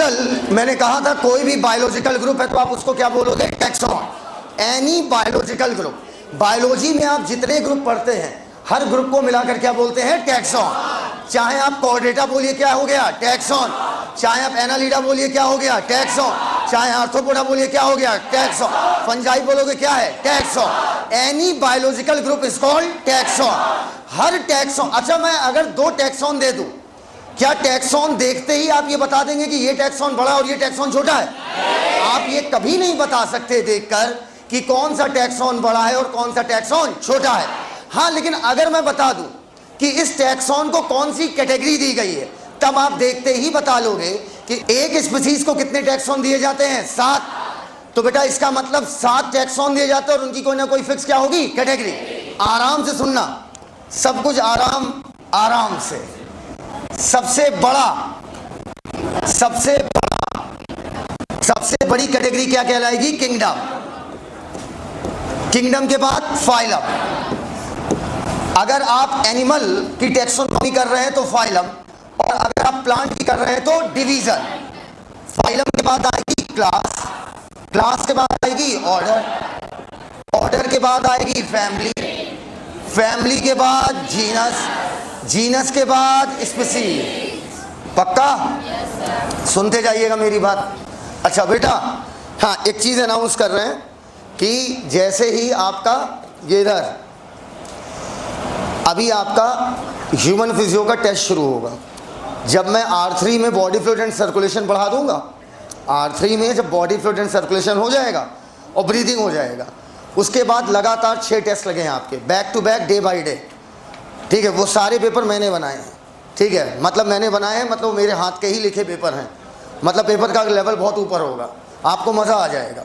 Biological, मैंने कहा था कोई भी बायोलॉजिकल ग्रुप है तो आप उसको क्या बोलोगे? Taxon. Any biological group. Biology में आप जितने ग्रुप पढ़ते हैं हर ग्रुप को मिलाकर क्या बोलते हैं? टैक्सॉन। चाहे आप कॉर्डेटा बोलिए क्या हो गया? टैक्सॉन। चाहे आप एनालिडा बोलिए क्या हो गया? टैक्सॉन। चाहे आर्थ्रोपोडा बोलिए क्या हो गया? टैक्सॉन। फंजाई बोलोगे क्या है? Taxon. Any biological group is called taxon. Her taxon. अच्छा, मैं अगर 2 टैक्सॉन दे दूं, क्या टैक्सॉन देखते ही आप ये बता देंगे कि ये टैक्सॉन बड़ा और ये टैक्सॉन छोटा है? आप ये कभी नहीं बता सकते देखकर कि कौन सा टैक्सॉन बड़ा है और कौन सा टैक्सॉन छोटा है। हाँ, लेकिन अगर मैं बता दूं कि इस टैक्सॉन को कौन सी कैटेगरी दी गई है, तब आप देखते ही बता लोगे कि एक स्पीसीज को कितने टैक्सॉन दिए जाते हैं? 7। तो बेटा इसका मतलब 7 टैक्सॉन दिए जाते हैं और उनकी कोई ना कोई फिक्स क्या होगी? कैटेगरी। आराम से सुनना, सब कुछ आराम से। सबसे बड़ी कैटेगरी क्या कहलाएगी? किंगडम। किंगडम के बाद फाइलम। अगर आप एनिमल की टैक्सोनॉमी कर रहे हैं तो फाइलम, और अगर आप प्लांट की कर रहे हैं तो डिवीजन। फाइलम के बाद आएगी क्लास, क्लास के बाद आएगी ऑर्डर, ऑर्डर के बाद आएगी फैमिली, फैमिली के बाद जीनस, जीनस के बाद स्पीसीज। पक्का? सुनते जाइएगा मेरी बात। अच्छा बेटा, हाँ एक चीज अनाउंस कर रहे हैं कि जैसे ही आपका ये इधर अभी आपका ह्यूमन फिजियो का टेस्ट शुरू होगा, जब मैं R3 में बॉडी फ्लूइड एंड सर्कुलेशन बढ़ा दूंगा, R3 में जब बॉडी फ्लूइड एंड सर्कुलेशन हो जाएगा और ब्रीदिंग हो जाएगा, उसके बाद लगातार 6 टेस्ट लगे हैं आपके, back to back, day by day. ठीक है, वो सारे पेपर मैंने बनाए हैं। ठीक है, मतलब मैंने बनाए हैं, मतलब मेरे हाथ के ही लिखे पेपर हैं, मतलब पेपर का लेवल बहुत ऊपर होगा, आपको मज़ा आ जाएगा।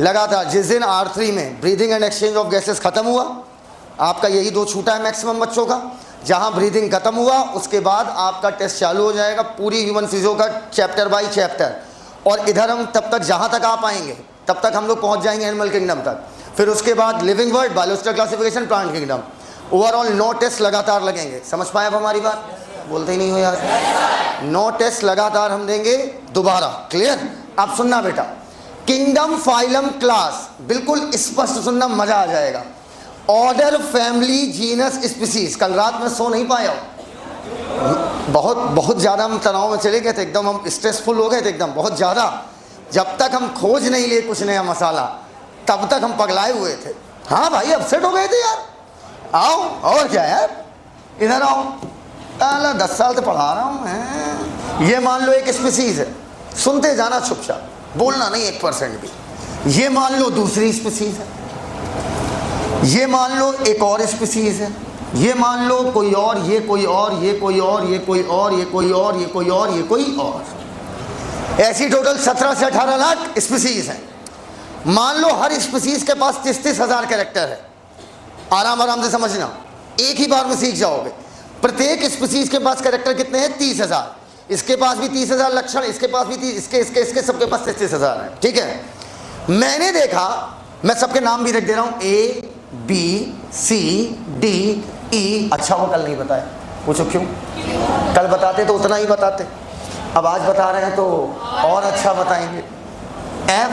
लगातार जिस दिन R3 में breathing and exchange of gases खत्म हुआ, आपका यही 2 छूटा है मैक्सिमम बच्चों का, जहां ब्रीदिंग खत्म हुआ उसके बाद आपका टेस्ट चालू हो जाएगा पूरी ह्यूमन फिजियो का, चैप्टर बाय चैप्टर। और इधर हम तब तक जहां तक आ पाएंगे तब तक हम लोग पहुंच जाएंगे एनिमल किंगडम तक, फिर उसके बाद living world, biological classification, plant kingdom. Overall 9 test लगातार लगेंगे। समझ पाए अब हमारी बात? बोलते ही नहीं हो यार। 9 टेस्ट लगातार हम देंगे दोबारा। क्लियर? अब सुनना बेटा, किंगडम, फाइलम, क्लास, बिल्कुल स्पष्ट सुनना, मजा आ जाएगा। Order, family, genus, species. कल रात में सो नहीं पाया, बहुत ज़्यादा हम तनाव में चले गए थे, एकदम हम स्ट्रेसफुल हो गए थे एकदम बहुत ज़्यादा। जब तक हम खोज नहीं लिए कुछ नया मसाला तब तक हम पगलाए हुए थे। हाँ भाई, अपसेट हो गए थे यार। आओ, और क्या यार, इधर आओ। 10 साल से पढ़ा रहा हूँ मैं। ये मान लो एक स्पीसीज है, सुनते जाना चुपचाप, बोलना नहीं 1% भी। ये मान लो दूसरी स्पीसीज है, ये मान लो एक और स्पीसीज है, ये मान लो कोई और, ये कोई और, ये कोई और, ये कोई और, ये कोई और, ये कोई और, ये कोई और। ऐसी टोटल 17 से 18 लाख स्पीसीज हैं। मान लो हर स्पीसीज के पास 33 हज़ार कैरेक्टर है। आराम आराम से समझना, एक ही बार में सीख जाओगे। प्रत्येक स्पीसीज के पास कैरेक्टर कितने हैं? 30,000। इसके पास भी 30,000 लक्षण, इसके पास भी 30, इसके सबके पास 33,000 है। ठीक है, मैंने देखा, मैं सबके नाम भी रख दे रहा हूं, A B C D E। अच्छा वो कल नहीं बताया, पूछो क्यों? कल बताते तो उतना ही बताते, अब आज बता रहे हैं तो और अच्छा बताएंगे। F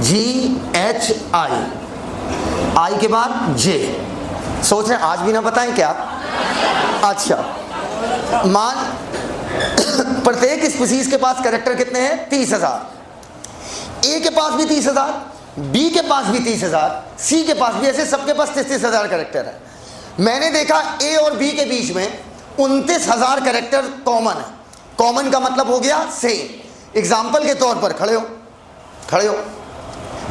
G H I के बाद J। सोच रहे आज भी ना बताएं क्या? अच्छा, मान प्रत्येक स्पीसीज के पास कैरेक्टर कितने हैं? 30,000। A के पास भी 30,000, B के पास भी 30,000, C के पास भी, ऐसे सबके पास 33,000 कैरेक्टर है। मैंने देखा A और B के बीच में 29,000 कैरेक्टर कॉमन है। कॉमन का मतलब हो गया सेम। एग्जाम्पल के तौर पर खड़े हो, खड़े हो,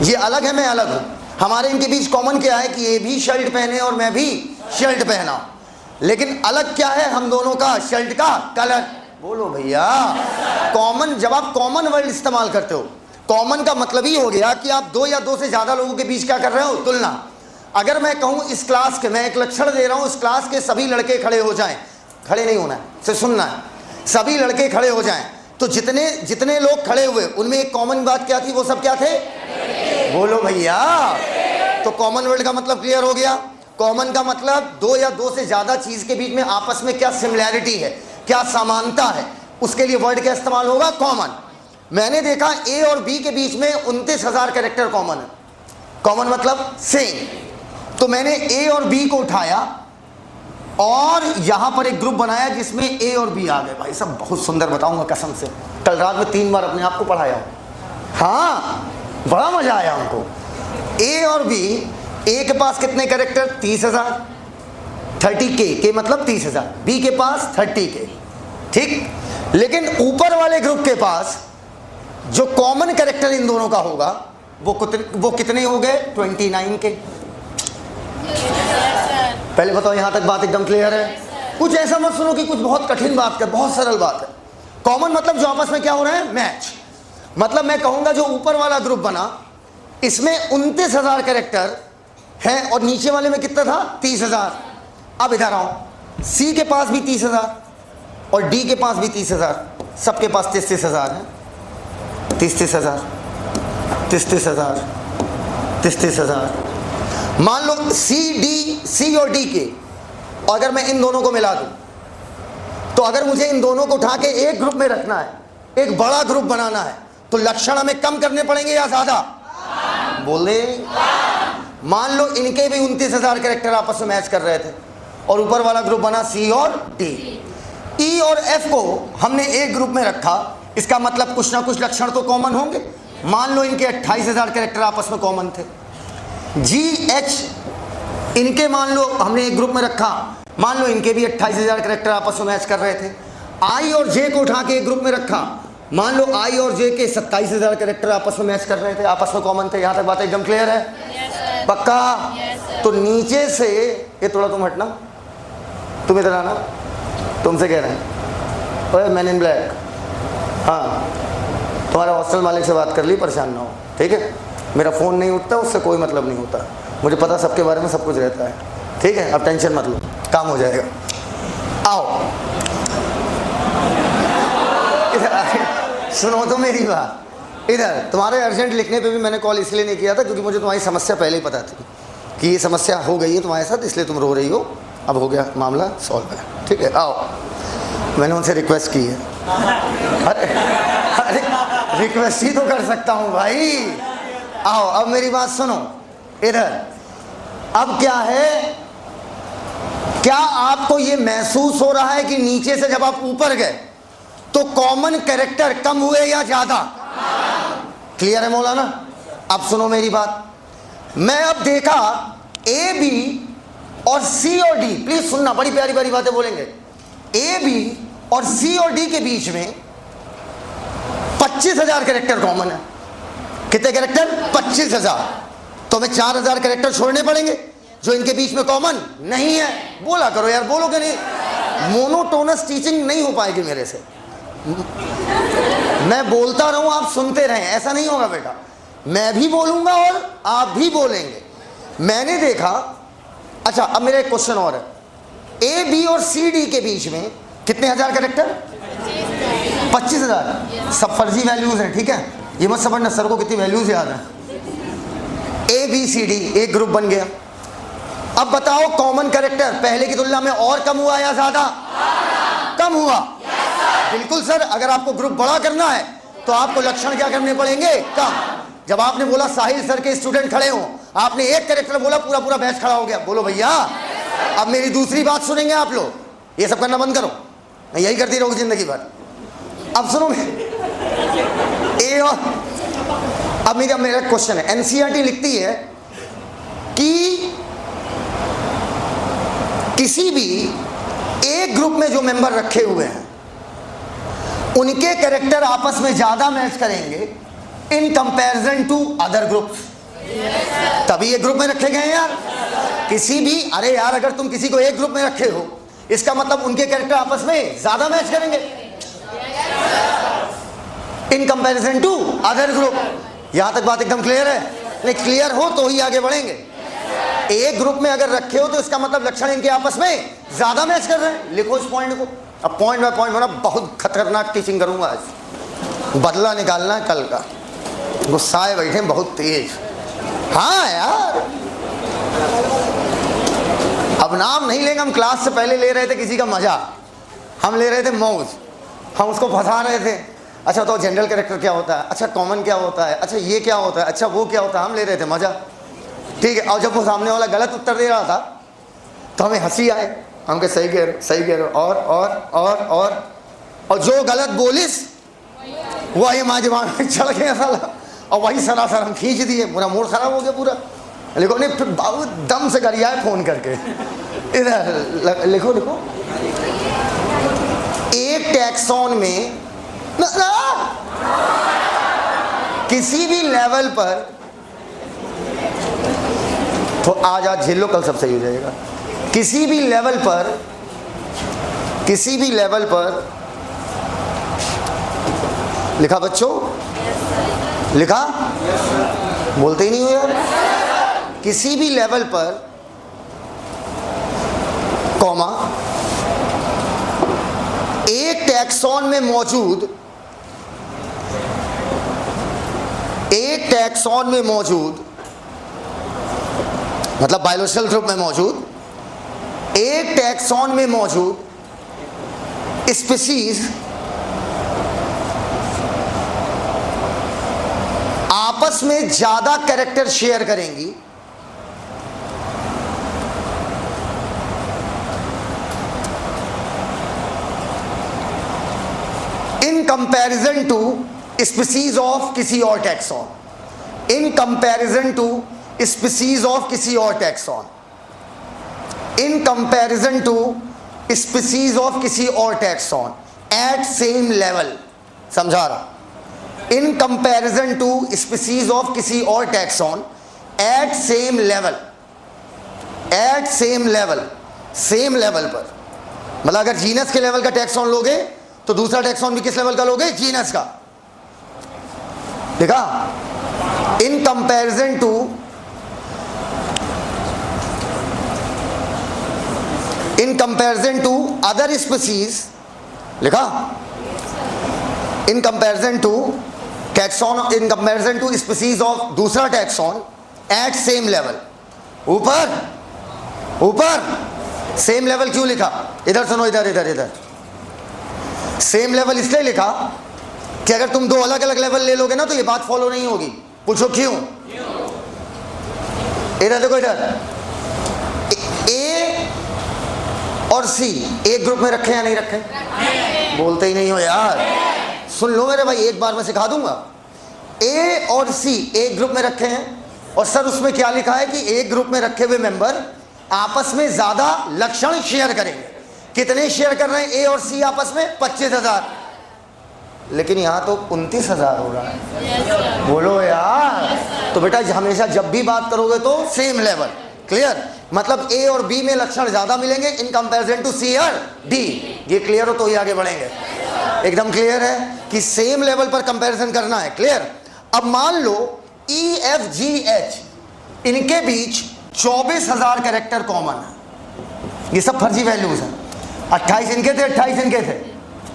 ये अलग है, मैं अलग हूं, हमारे इनके बीच कॉमन क्या है कि ये भी शर्ट पहने और मैं भी शर्ट पहना, लेकिन अलग क्या है हम दोनों का? शर्ट का कलर। बोलो भैया, कॉमन, जब आप कॉमन वर्ड इस्तेमाल करते हो, कॉमन का मतलब ही हो गया कि आप 2 या 2 से ज्यादा लोगों के बीच क्या कर रहे हो? तुलना। अगर मैं कहूं इस क्लास के, मैं एक लक्षण दे रहा हूं, इस क्लास के सभी लड़के खड़े हो जाएं, खड़े नहीं होना है, सिर्फ सुनना है, सभी लड़के खड़े हो जाएं, तो जितने जितने लोग खड़े हुए उनमें एक कॉमन बात क्या थी? वो सब क्या थे? बोलो भैया। तो कॉमन वर्ड का मतलब क्लियर हो गया। कॉमन का मतलब 2 या 2 से ज्यादा चीज के बीच में आपस में क्या सिमिलैरिटी है, क्या समानता है, उसके लिए वर्ड क्या इस्तेमाल होगा? कॉमन। मैंने देखा ए और बी के बीच में 29,000 कैरेक्टर कॉमन है। कॉमन मतलब सेम। तो मैंने ए और बी को उठाया और यहां पर एक ग्रुप बनाया जिसमें ए और बी आ गए। भाई सब बहुत सुंदर, बताऊंगा कसम से, कल रात में 3 बार अपने आप को पढ़ाया हूं। हाँ, बड़ा मजा आया हमको। ए और बी, ए के पास कितने कैरेक्टर? 30,000, 30K, के मतलब 30,000, बी के पास 30K, ठीक। लेकिन ऊपर वाले ग्रुप के पास जो कॉमन कैरेक्टर इन दोनों का होगा वो कितने हो गए? 29K। पहले बताओ यहां तक बात एकदम क्लियर है? कुछ ऐसा मत सुनो कि कुछ बहुत कठिन बात है, बहुत सरल बात है। कॉमन मतलब जो आपस में क्या हो रहा है? मैच। मतलब मैं कहूंगा जो ऊपर वाला ग्रुप बना इसमें 29,000 कैरेक्टर है और नीचे वाले में कितना था? 30,000। अब इधर आओ, सी के पास भी 30,000 और डी के पास भी 30,000, सबके पास 33,000 है। 33,000, 33,000, 33,000। मान लो सी और डी के, और अगर मैं इन दोनों को मिला दूं तो अगर मुझे इन दोनों को उठा के एक ग्रुप में रखना है, एक बड़ा ग्रुप बनाना है, तो लक्षण हमें कम करने पड़ेंगे या ज्यादा? बोले। मान लो इनके भी 29,000 कैरेक्टर आपस में मैच कर रहे थे और ऊपर वाला ग्रुप बना सी और डी। ई और एफ को हमने एक ग्रुप में रखा, इसका मतलब कुछ ना कुछ लक्षण तो कॉमन होंगे। मान लो इनके 28,000 कैरेक्टर आपस में कॉमन थे। जी एच, इनके मान लो हमने एक ग्रुप में रखा, मान लो इनके भी 28,000 कैरेक्टर आपस में मैच कर रहे थे। आई और जे को उठा के एक ग्रुप में रखा, मान लो आई और जे के 27,000 कैरेक्टर आपस में मैच कर रहे थे, आपस में कॉमन थे। यहां तक बात एकदम क्लियर है? yes, पक्का? yes, तो नीचे से ये थोड़ा तुम हटना, तुम इधर आना, तुमसे कह रहे हैं। ओए मैन इन ब्लैक, हाँ तुम्हारे हॉस्टल मालिक से बात कर ली, परेशान ना हो, ठीक है? मेरा फ़ोन नहीं उठता, उससे कोई मतलब नहीं होता, मुझे पता सबके बारे में सब कुछ रहता है, ठीक है? अब टेंशन मत लो, काम हो जाएगा। आओ इधर सुनो तो मेरी बात। इधर तुम्हारे अर्जेंट लिखने पे भी मैंने कॉल इसलिए नहीं किया था क्योंकि मुझे तुम्हारी समस्या पहले ही पता थी कि ये समस्या हो गई है तुम्हारे साथ, इसलिए तुम रो रही हो। अब हो गया मामला सॉल्व है, ठीक है? आओ, मैंने उनसे रिक्वेस्ट की है। अरे रिक्वेस्ट ही तो कर सकता हूँ भाई। आओ अब मेरी बात सुनो इधर। अब क्या है, क्या आपको ये महसूस हो रहा है कि नीचे से जब आप ऊपर गए तो कॉमन कैरेक्टर कम हुए या ज्यादा? क्लियर है मौलाना? अब सुनो मेरी बात। मैं अब देखा ए बी और सी और डी, प्लीज सुनना, बड़ी प्यारी प्यारी बातें बोलेंगे। ए बी और सी और डी के बीच में 25,000 कैरेक्टर कॉमन है। कितने कैरेक्टर? 25,000। तो हमें 4,000 कैरेक्टर छोड़ने पड़ेंगे जो इनके बीच में कॉमन नहीं है। बोला करो यार, बोलोगे नहीं? मोनोटोनस टीचिंग नहीं हो पाएगी मेरे से। मैं बोलता रहूं, आप सुनते रहें, ऐसा नहीं होगा बेटा। मैं भी बोलूंगा और आप भी बोलेंगे। मैंने देखा, अच्छा अब मेरा एक क्वेश्चन और है। ए बी और सी डी के बीच में कितने हजार कैरेक्टर? 25,000। सब फर्जी वैल्यूज हैं, ठीक है? ये मत समझना सर को कितनी वैल्यूज याद है। ए बी सी डी एक ग्रुप बन गया। अब बताओ कॉमन कैरेक्टर पहले की तुलना में और कम हुआ या ज्यादा? कम हुआ। बिल्कुल सर, अगर आपको ग्रुप बड़ा करना है तो आपको लक्षण क्या करने पड़ेंगे? कम। जब आपने बोला साहिल सर के स्टूडेंट खड़े हो, आपने एक कैरेक्टर बोला, पूरा पूरा बैच खड़ा हो गया। बोलो भैया, अब मेरी दूसरी बात सुनेंगे आप लोग। ये सब करना बंद करो, मैं यही करती रहूंगी जिंदगी भर। अब सुनो, ए और अब मेरा क्वेश्चन है। एनसीईआरटी लिखती है कि किसी भी एक ग्रुप में जो मेंबर रखे हुए हैं उनके कैरेक्टर आपस में ज्यादा मैच करेंगे in comparison to other groups. तभी एक ग्रुप में रखे गए हैं यार। किसी भी, अरे यार अगर तुम किसी को एक ग्रुप में रखे हो इसका मतलब उनके कैरेक्टर आपस में ज्यादा मैच करेंगे in comparison to other group. यहां तक बात एकदम क्लियर है? नहीं क्लियर हो तो ही आगे बढ़ेंगे। एक ग्रुप में अगर रखे हो तो इसका मतलब लक्षण इनके आपस में ज्यादा मैच कर रहे हैं। लिखो इस पॉइंट को। अब पॉइंट बाय पॉइंट होना, बहुत खतरनाक टीचिंग करूंगा आज, बदला निकालना है कल का। गुस्साए बैठे बहुत तेज। हाँ यार, अब नाम नहीं लेंगे, हम क्लास से पहले ले रहे थे किसी का मजा, हम ले रहे थे मौज, हम उसको फंसा रहे थे। अच्छा तो जनरल कैरेक्टर क्या होता है, अच्छा कॉमन क्या होता है, अच्छा ये क्या होता है, अच्छा वो क्या होता है, हम ले रहे थे मजा, ठीक है। और जब वो सामने वाला गलत उत्तर दे रहा था तो हमें हंसी आए, हम कहे सही कह रहे सही कह रहे, और जो गलत बोलिस वही हमारे दिमाग में चढ़ गया साला, और वही सरासर हम खींच दिए, पूरा मूड खराब हो गया पूरा। लिखो नहीं, फिर बाबू दम से गरिया है फोन करके, इधर लिखो लिखो। एक टैक्सॉन में किसी भी लेवल पर, तो आज झेल लो, कल सब सही हो जाएगा। किसी भी लेवल पर लिखा बच्चों, लिखा, बोलते ही नहीं हो यार। किसी भी लेवल पर कॉमा एक टैक्सॉन में मौजूद मतलब बायोलॉजिकल ग्रुप में मौजूद एक टैक्सॉन में मौजूद स्पीशीज आपस में ज्यादा कैरेक्टर शेयर करेंगी in comparison to species of किसी और taxon, in comparison to species of किसी और taxon, in comparison to species of किसी और टैक्सॉन एट सेम लेवल। समझा रहा, in comparison to species of किसी और taxon at same level, at same level, same level पर, मतलब अगर जीनस के लेवल का टैक्सॉन लोगे तो दूसरा टैक्सॉन भी किस लेवल का लोगे, जीनस का। देखा, in comparison to other species, लिखा, in comparison to taxon, in comparison to species of दूसरा टैक्सॉन एट सेम लेवल। ऊपर सेम लेवल क्यों लिखा, इधर सुनो, इधर सेम लेवल इसलिए लिखा कि अगर तुम दो अलग अलग लेवल ले लोगे ना तो ये बात फॉलो नहीं होगी। पूछो क्यों? इधर देखो, इधर ए और सी एक ग्रुप में रखे या नहीं रखे? बोलते ही नहीं हो यार, सुन लो मेरे भाई, एक बार मैं सिखा दूंगा। ए और सी एक ग्रुप में रखे हैं, और सर उसमें क्या लिखा है कि एक ग्रुप में रखे हुए मेंबर आपस में ज्यादा लक्षण शेयर करेंगे। कितने शेयर कर रहे हैं ए और सी आपस में? 25,000, लेकिन यहाँ तो 29,000 हो रहा है। बोलो यार। तो बेटा हमेशा जब भी बात करोगे तो सेम लेवल, क्लियर? मतलब ए और बी में लक्षण ज्यादा मिलेंगे इन कंपैरिजन टू सी और डी। ये क्लियर हो तो ही आगे बढ़ेंगे। एकदम क्लियर है कि सेम लेवल पर कंपैरिजन करना है, क्लियर? अब मान लो ई एफ जी एच, इनके बीच 24,000 कैरेक्टर कॉमन है। ये सब फर्जी वैल्यूज हैं। 28 इनके थे, 28 इनके थे,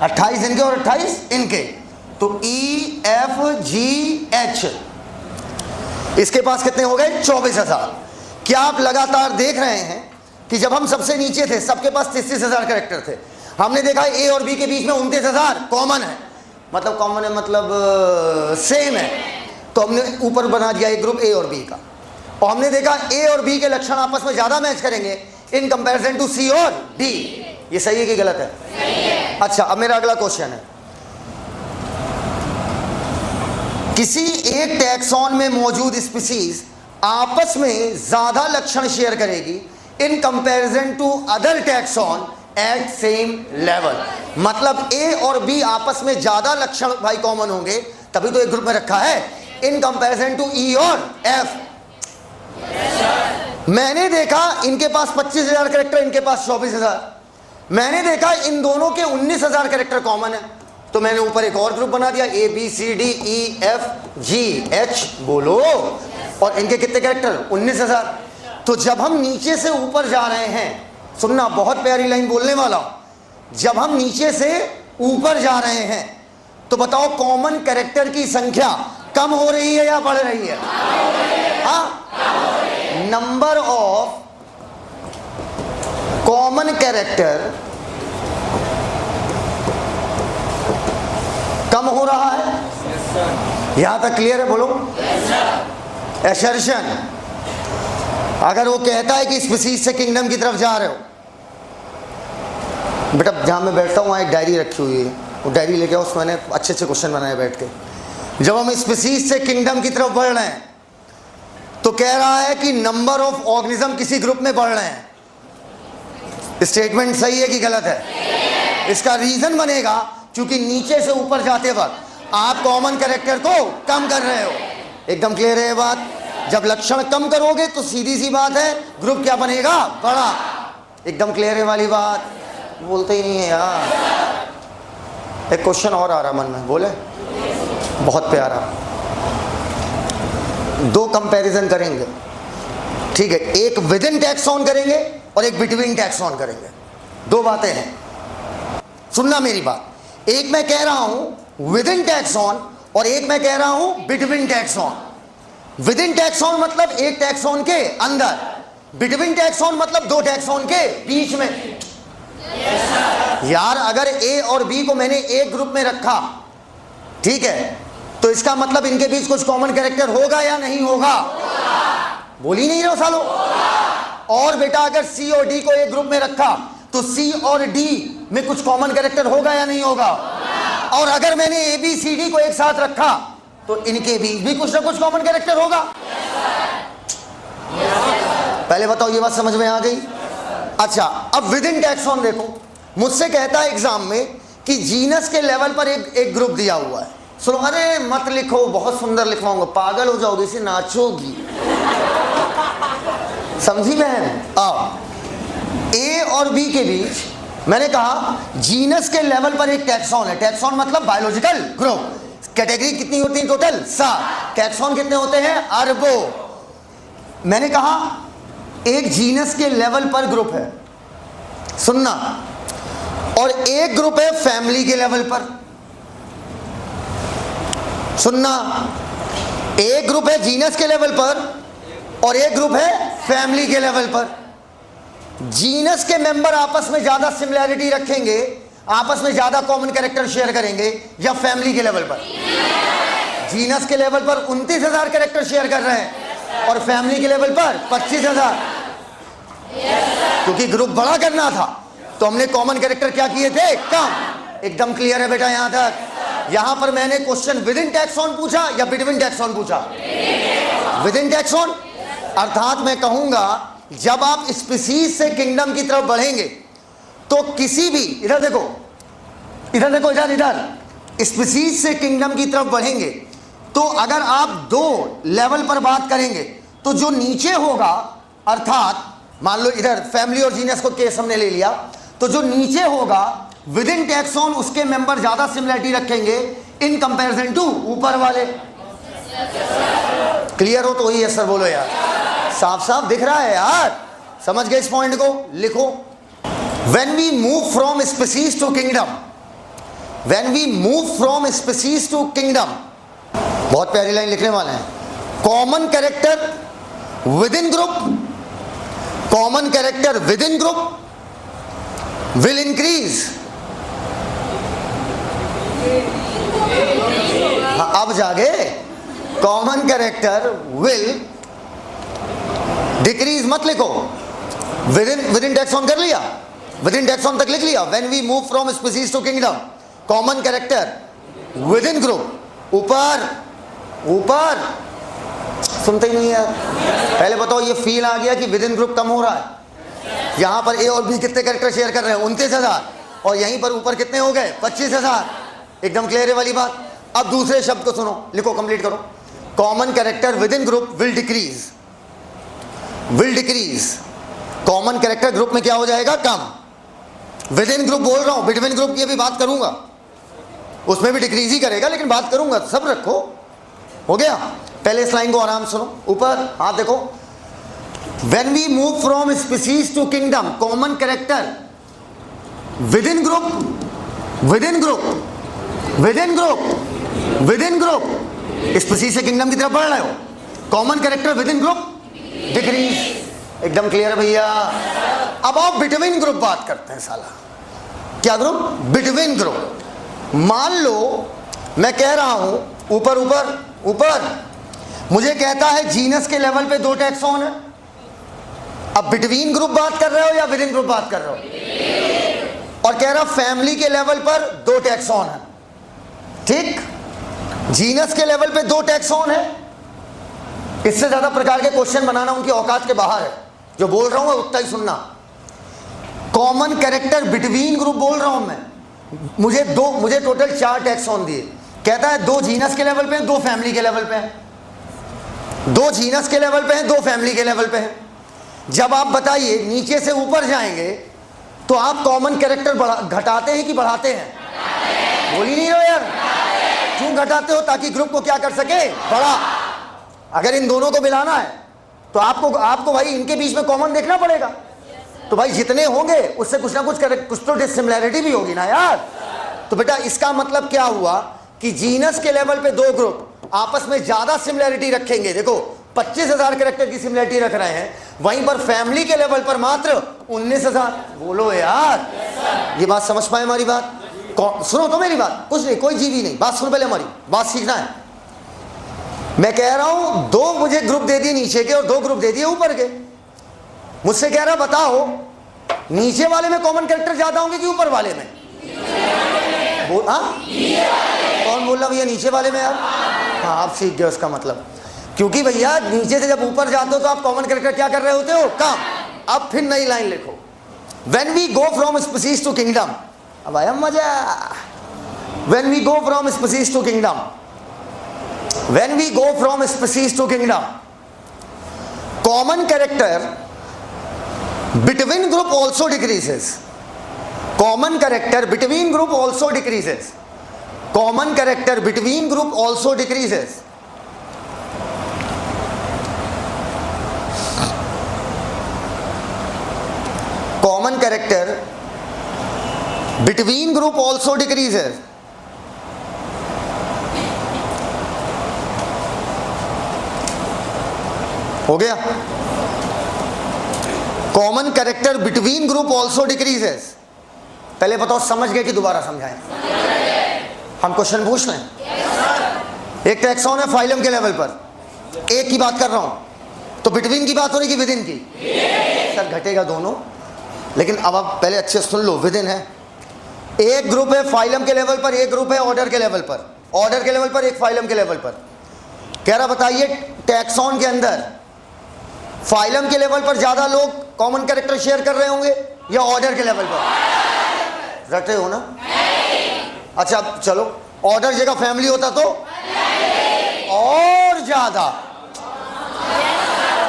28 इनके और 28 इनके। तो ई एफ जी एच, इसके पास कितने हो गए? 24,000। क्या आप लगातार देख रहे हैं कि जब हम सबसे नीचे थे सबके पास 33,000 कैरेक्टर थे, हमने देखा ए और बी के बीच में 29,000 कॉमन है। मतलब कॉमन है मतलब सेम है, तो हमने ऊपर बना दिया एक ग्रुप ए और बी का, और हमने देखा ए और बी के लक्षण आपस में ज्यादा मैच करेंगे इन कंपैरिजन टू सी और डी। ये सही है कि गलत है? सही है। अच्छा, अब मेरा अगला क्वेश्चन है, किसी एक टैक्सॉन में मौजूद स्पीशीज आपस में ज्यादा लक्षण शेयर करेगी in comparison to other taxon at same level. मतलब ए और बी आपस में ज्यादा लक्षण भाई कॉमन होंगे, तभी तो एक ग्रुप में रखा है, इन कंपैरिजन टू ई और एफ। मैंने देखा इनके पास 25,000 कैरेक्टर, इनके पास 24,000। मैंने देखा इन दोनों के 19,000 कैरेक्टर कॉमन है, तो मैंने ऊपर एक और ग्रुप बना दिया, A B C D E F G H. बोलो, और इनके कितने कैरेक्टर? 19,000। तो जब हम नीचे से ऊपर जा रहे हैं, सुनना बहुत प्यारी लाइन बोलने वाला हूं, जब हम नीचे से ऊपर जा रहे हैं तो बताओ कॉमन कैरेक्टर की संख्या कम हो रही है या बढ़ रही है? हाँ, नंबर ऑफ कॉमन कैरेक्टर कम हो रहा है। यहां तक क्लियर है? बोलो। एसर्शन, अगर वो कहता है कि स्पीसीज से किंगडम की तरफ जा रहे हो, बेटा जहां मैं बैठता हूँ वहाँ एक डायरी रखी हुई है, वो डायरी लेके आओ, उसमें मैंने अच्छे अच्छे क्वेश्चन बनाए बैठ के। जब हम स्पीसीज से किंगडम की तरफ बढ़ रहे हैं तो कह रहा है कि नंबर ऑफ ऑर्गेनिज्म किसी ग्रुप में बढ़ रहे हैं। स्टेटमेंट सही है कि गलत है? इसका रीजन बनेगा क्योंकि नीचे से ऊपर जाते वक्त आप कॉमन कैरेक्टर को कम कर रहे हो। एकदम क्लियर है ये बात? जब लक्षण कम करोगे तो सीधी सी बात है ग्रुप क्या बनेगा? बड़ा। एकदम क्लियर है वाली बात? बोलते ही नहीं है यार। एक क्वेश्चन और आ रहा मन में, बोले? बहुत प्यारा। दो कंपैरिजन करेंगे, ठीक है? एक विद इन टैक्सॉन करेंगे और एक बिटवीन टैक्सॉन करेंगे। दो बातें हैं, सुनना मेरी बात। एक मैं कह रहा हूं विद इन टैक्सॉन और एक मैं कह रहा हूं between taxon. With in taxon मतलब एक टैक्सॉन के अंदर, बिटवीन टैक्सॉन मतलब दो टैक्सॉन के बीच में। यार अगर ए और बी को मैंने एक ग्रुप में रखा, ठीक है, तो इसका मतलब इनके बीच कुछ कॉमन कैरेक्टर होगा या नहीं होगा? बोल ही नहीं रहे हो सालो। और बेटा अगर सी और डी को एक ग्रुप में रखा तो सी और डी में कुछ कॉमन कैरेक्टर होगा या नहीं होगा? और अगर मैंने ए बी सी डी को एक साथ रखा तो इनके बीच भी कुछ ना कुछ कॉमन कैरेक्टर होगा। पहले बताओ ये बात समझ में आ गई? अच्छा, अब विद इन टैक्सॉन देखो, मुझसे कहता है एग्जाम में कि जीनस के लेवल पर एक ग्रुप दिया हुआ है। सुनो, अरे मत लिखो, बहुत सुंदर लिखवाऊंगा, पागल हो जाओगे, इसे नाचोगी। समझी बहन? ए और बी के बीच मैंने कहा जीनस के लेवल पर एक टैक्सॉन है। टैक्सॉन मतलब बायोलॉजिकल ग्रुप। कैटेगरी कितनी होती है टोटल? 7। टैक्सॉन कितने होते हैं? अरबों। मैंने कहा एक जीनस के लेवल पर ग्रुप है, सुनना, और एक ग्रुप है फैमिली के लेवल पर। सुनना, एक ग्रुप है जीनस के लेवल पर और एक ग्रुप है फैमिली के लेवल पर। जीनस के मेंबर आपस में ज्यादा सिमिलैरिटी रखेंगे, आपस में ज्यादा कॉमन कैरेक्टर शेयर करेंगे, या फैमिली के लेवल पर? जीनस के लेवल पर 29,000 कैरेक्टर शेयर कर रहे हैं और फैमिली के लेवल पर 25,000। क्योंकि ग्रुप बड़ा करना था तो हमने कॉमन कैरेक्टर क्या किए थे? कम। एकदम क्लियर है बेटा यहां तक? यहां पर मैंने क्वेश्चन विद इन टैक्सॉन पूछा या बिटवीन टैक्सॉन पूछा? With in taxon. अर्थात मैं कहूंगा जब आप स्पीसीज से किंगडम की तरफ बढ़ेंगे तो किसी भी, इधर देखो, इधर देखो, इधर इधर, स्पीसीज से किंगडम की तरफ बढ़ेंगे तो अगर आप दो लेवल पर बात करेंगे तो जो नीचे होगा, अर्थात मान लो इधर फैमिली और जीनस को केस हमने ले लिया, तो जो नीचे होगा विद इन टैक्सॉन उसके मेंबर ज्यादा सिमिलरिटी रखेंगे इन कंपैरिजन टू ऊपर वाले। क्लियर हो तो ही है सर बोलो यार। साफ साफ दिख रहा है यार? समझ गए इस पॉइंट को? लिखो, when we move from species to kingdom, when we move from species to kingdom, बहुत प्यारी लाइन लिखने वाले हैं, common character within group, common character within group will increase। अब जागे, कॉमन कैरेक्टर will decrease मत लिखो, with in taxon कर लिया, विद इन टैक्सॉन तक लिख लिया। when we move from species to kingdom, common character within group, ऊपर ऊपर। सुनते ही नहीं यार? पहले बताओ ये फील आ गया कि विद इन ग्रुप कम हो रहा है? यहां पर ए और बी कितने कैरेक्टर शेयर कर रहे हैं? 29,000। और यहीं पर ऊपर कितने हो गए? 25,000। एकदम क्लियर है वाली बात? अब दूसरे शब्द को सुनो, लिखो, कंप्लीट करो। Common character within group will decrease, will decrease. Common character group में क्या हो जाएगा? कम। विद इन ग्रुप बोल रहा हूं, बिटवीन ग्रुप की अभी बात करूंगा, उसमें भी डिक्रीज ही करेगा, लेकिन बात करूंगा, सब रखो। हो गया? पहले इस लाइन को आराम सुनो, ऊपर हाथ देखो। When we move from species to kingdom, common character within group, within group, within group, within group, species से kingdom की तरफ बढ़ रहे हो, common character within group decrease। एकदम क्लियर है भैया? अब आप between group बात करते हैं साला। क्या ग्रुप? between group। मान लो मैं कह रहा हूं ऊपर ऊपर ऊपर मुझे कहता है जीनस के लेवल पे 2 टैक्सॉन है। अब बिटवीन ग्रुप बात कर रहे हो या विद इन ग्रुप बात कर रहे हो? और कह रहा फैमिली के लेवल पर 2 टैक्सॉन है। ठीक, जीनस के लेवल पे 2 टैक्सॉन है। इससे ज्यादा प्रकार के क्वेश्चन बनाना उनकी औकात के बाहर है। जो बोल रहा हूं उतना ही सुनना। कॉमन कैरेक्टर बिटवीन ग्रुप बोल रहा हूं मैं। मुझे टोटल 4 टैक्सॉन दिए। कहता है 2 जीनस के लेवल पे हैं, 2 फैमिली के लेवल पे हैं। 2 जीनस के लेवल पे हैं, 2 फैमिली के लेवल पे हैं। जब आप बताइए नीचे से ऊपर जाएंगे तो आप कॉमन कैरेक्टर घटाते हैं कि बढ़ाते हैं? बोल ही नहीं रहे यार। क्यों घटाते हो? ताकि ग्रुप को क्या कर सके, बड़ा। अगर इन दोनों को मिलाना है तो आपको भाई इनके बीच में कॉमन देखना पड़ेगा। तो भाई जितने होंगे उससे कुछ ना कुछ तो डिसिमिलैरिटी भी होगी ना यार। तो बेटा इसका मतलब क्या हुआ कि जीनस के लेवल पे 2 ग्रुप आपस में ज्यादा सिमिलैरिटी रखेंगे। देखो 25,000 कैरेक्टर की सिमिलैरिटी रख रहे हैं, वहीं पर फैमिली के लेवल पर मात्र 19,000। बोलो यार, ये बात समझ पाए हमारी बात? सुनो तो मेरी बात, कुछ नहीं, कोई जीवी नहीं, बात सुनो पहले, हमारी बात सीखना है। मैं कह रहा हूं 2 मुझे ग्रुप दे दिए नीचे के और 2 ग्रुप दे दिए ऊपर के। मुझसे कह रहा बताओ नीचे वाले में कॉमन कैरेक्टर ज्यादा होंगे कि ऊपर वाले में? कौन बोल रहा भैया नीचे वाले में? यार हाँ, आप सीख गए उसका मतलब। क्योंकि भैया नीचे से जब ऊपर जाते हो तो आप कॉमन कैरेक्टर क्या कर रहे होते हो, काम। अब फिर नई लाइन लिखो, when we go from species to kingdom. अब आया मजा। When we go from species to kingdom, when we go from species to kingdom, common character between group also decreases. Common character between group also decreases. Common character between group also decreases. Common character between group also decreases. हो गया? Common character between group also decreases. पहले बताओ समझ गए कि दोबारा समझाएं? हम क्वेश्चन पूछ रहे हैं। एक टैक्सॉन है फाइलम के लेवल पर, एक की बात कर रहा हूं, तो बिटवीन की बात हो रही कि विदिन की? सर घटेगा दोनों, लेकिन अब आप पहले अच्छे सुन लो। विदिन है, एक ग्रुप है फाइलम के लेवल पर, एक ग्रुप है ऑर्डर के लेवल पर। ऑर्डर के लेवल पर, एक फाइलम के लेवल पर। कह रहा बताइए टैक्सॉन के अंदर फाइलम के लेवल पर ज्यादा लोग कॉमन कैरेक्टर शेयर कर रहे होंगे या ऑर्डर के लेवल पर? रटे हो ना? अच्छा चलो, ऑर्डर जगह फैमिली होता तो और ज्यादा।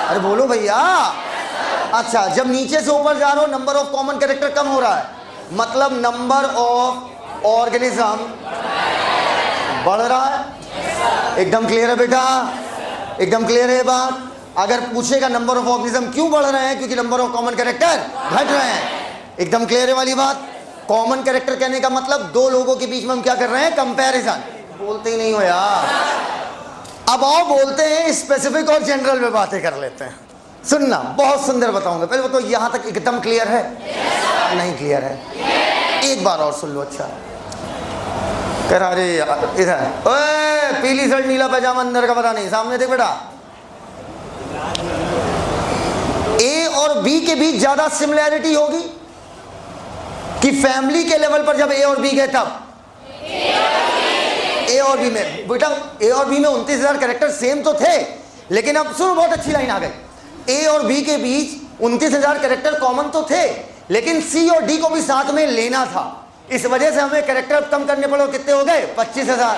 अरे बोलो भैया। अच्छा, जब नीचे से ऊपर जा रहे हो नंबर ऑफ कॉमन कैरेक्टर कम हो रहा है, मतलब नंबर ऑफ ऑर्गेनिज्म बढ़ रहा है। एकदम क्लियर है बेटा? एकदम क्लियर है बात? अगर पूछेगा नंबर ऑफ ऑर्गेनिज्म क्यों बढ़ रहे हैं, क्योंकि नंबर ऑफ कॉमन कैरेक्टर घट रहे हैं। एकदम क्लियर है वाली बात? कॉमन कैरेक्टर कहने का मतलब 2 लोगों के बीच में हम क्या कर रहे हैं, कंपैरिजन। बोलते ही नहीं हो यार। अब आओ बोलते हैं स्पेसिफिक और जनरल में बातें कर लेते हैं। सुनना, बहुत सुंदर बताऊंगा। पहले बताओ यहां तक एकदम क्लियर है? नहीं क्लियर है? एक बार और सुन लो। अच्छा कह रहा, अरे इधर ओए पीली शर्ट नीला पैजामा अंदर का पता नहीं, सामने देख बेटा। ए और बी के बीच ज्यादा सिमिलैरिटी होगी कि फैमिली के लेवल पर जब ए और बी गए तब? ए और बी में बेटा, ए और बी में 29,000 कैरेक्टर सेम तो थे, लेकिन अब सुनो बहुत अच्छी लाइन आ गई। ए और बी के बीच 29,000 कैरेक्टर कॉमन तो थे, लेकिन सी और डी को भी साथ में लेना था। इस वजह से हमें कैरेक्टर कम करने पड़े। कितने हो गए? 25,000।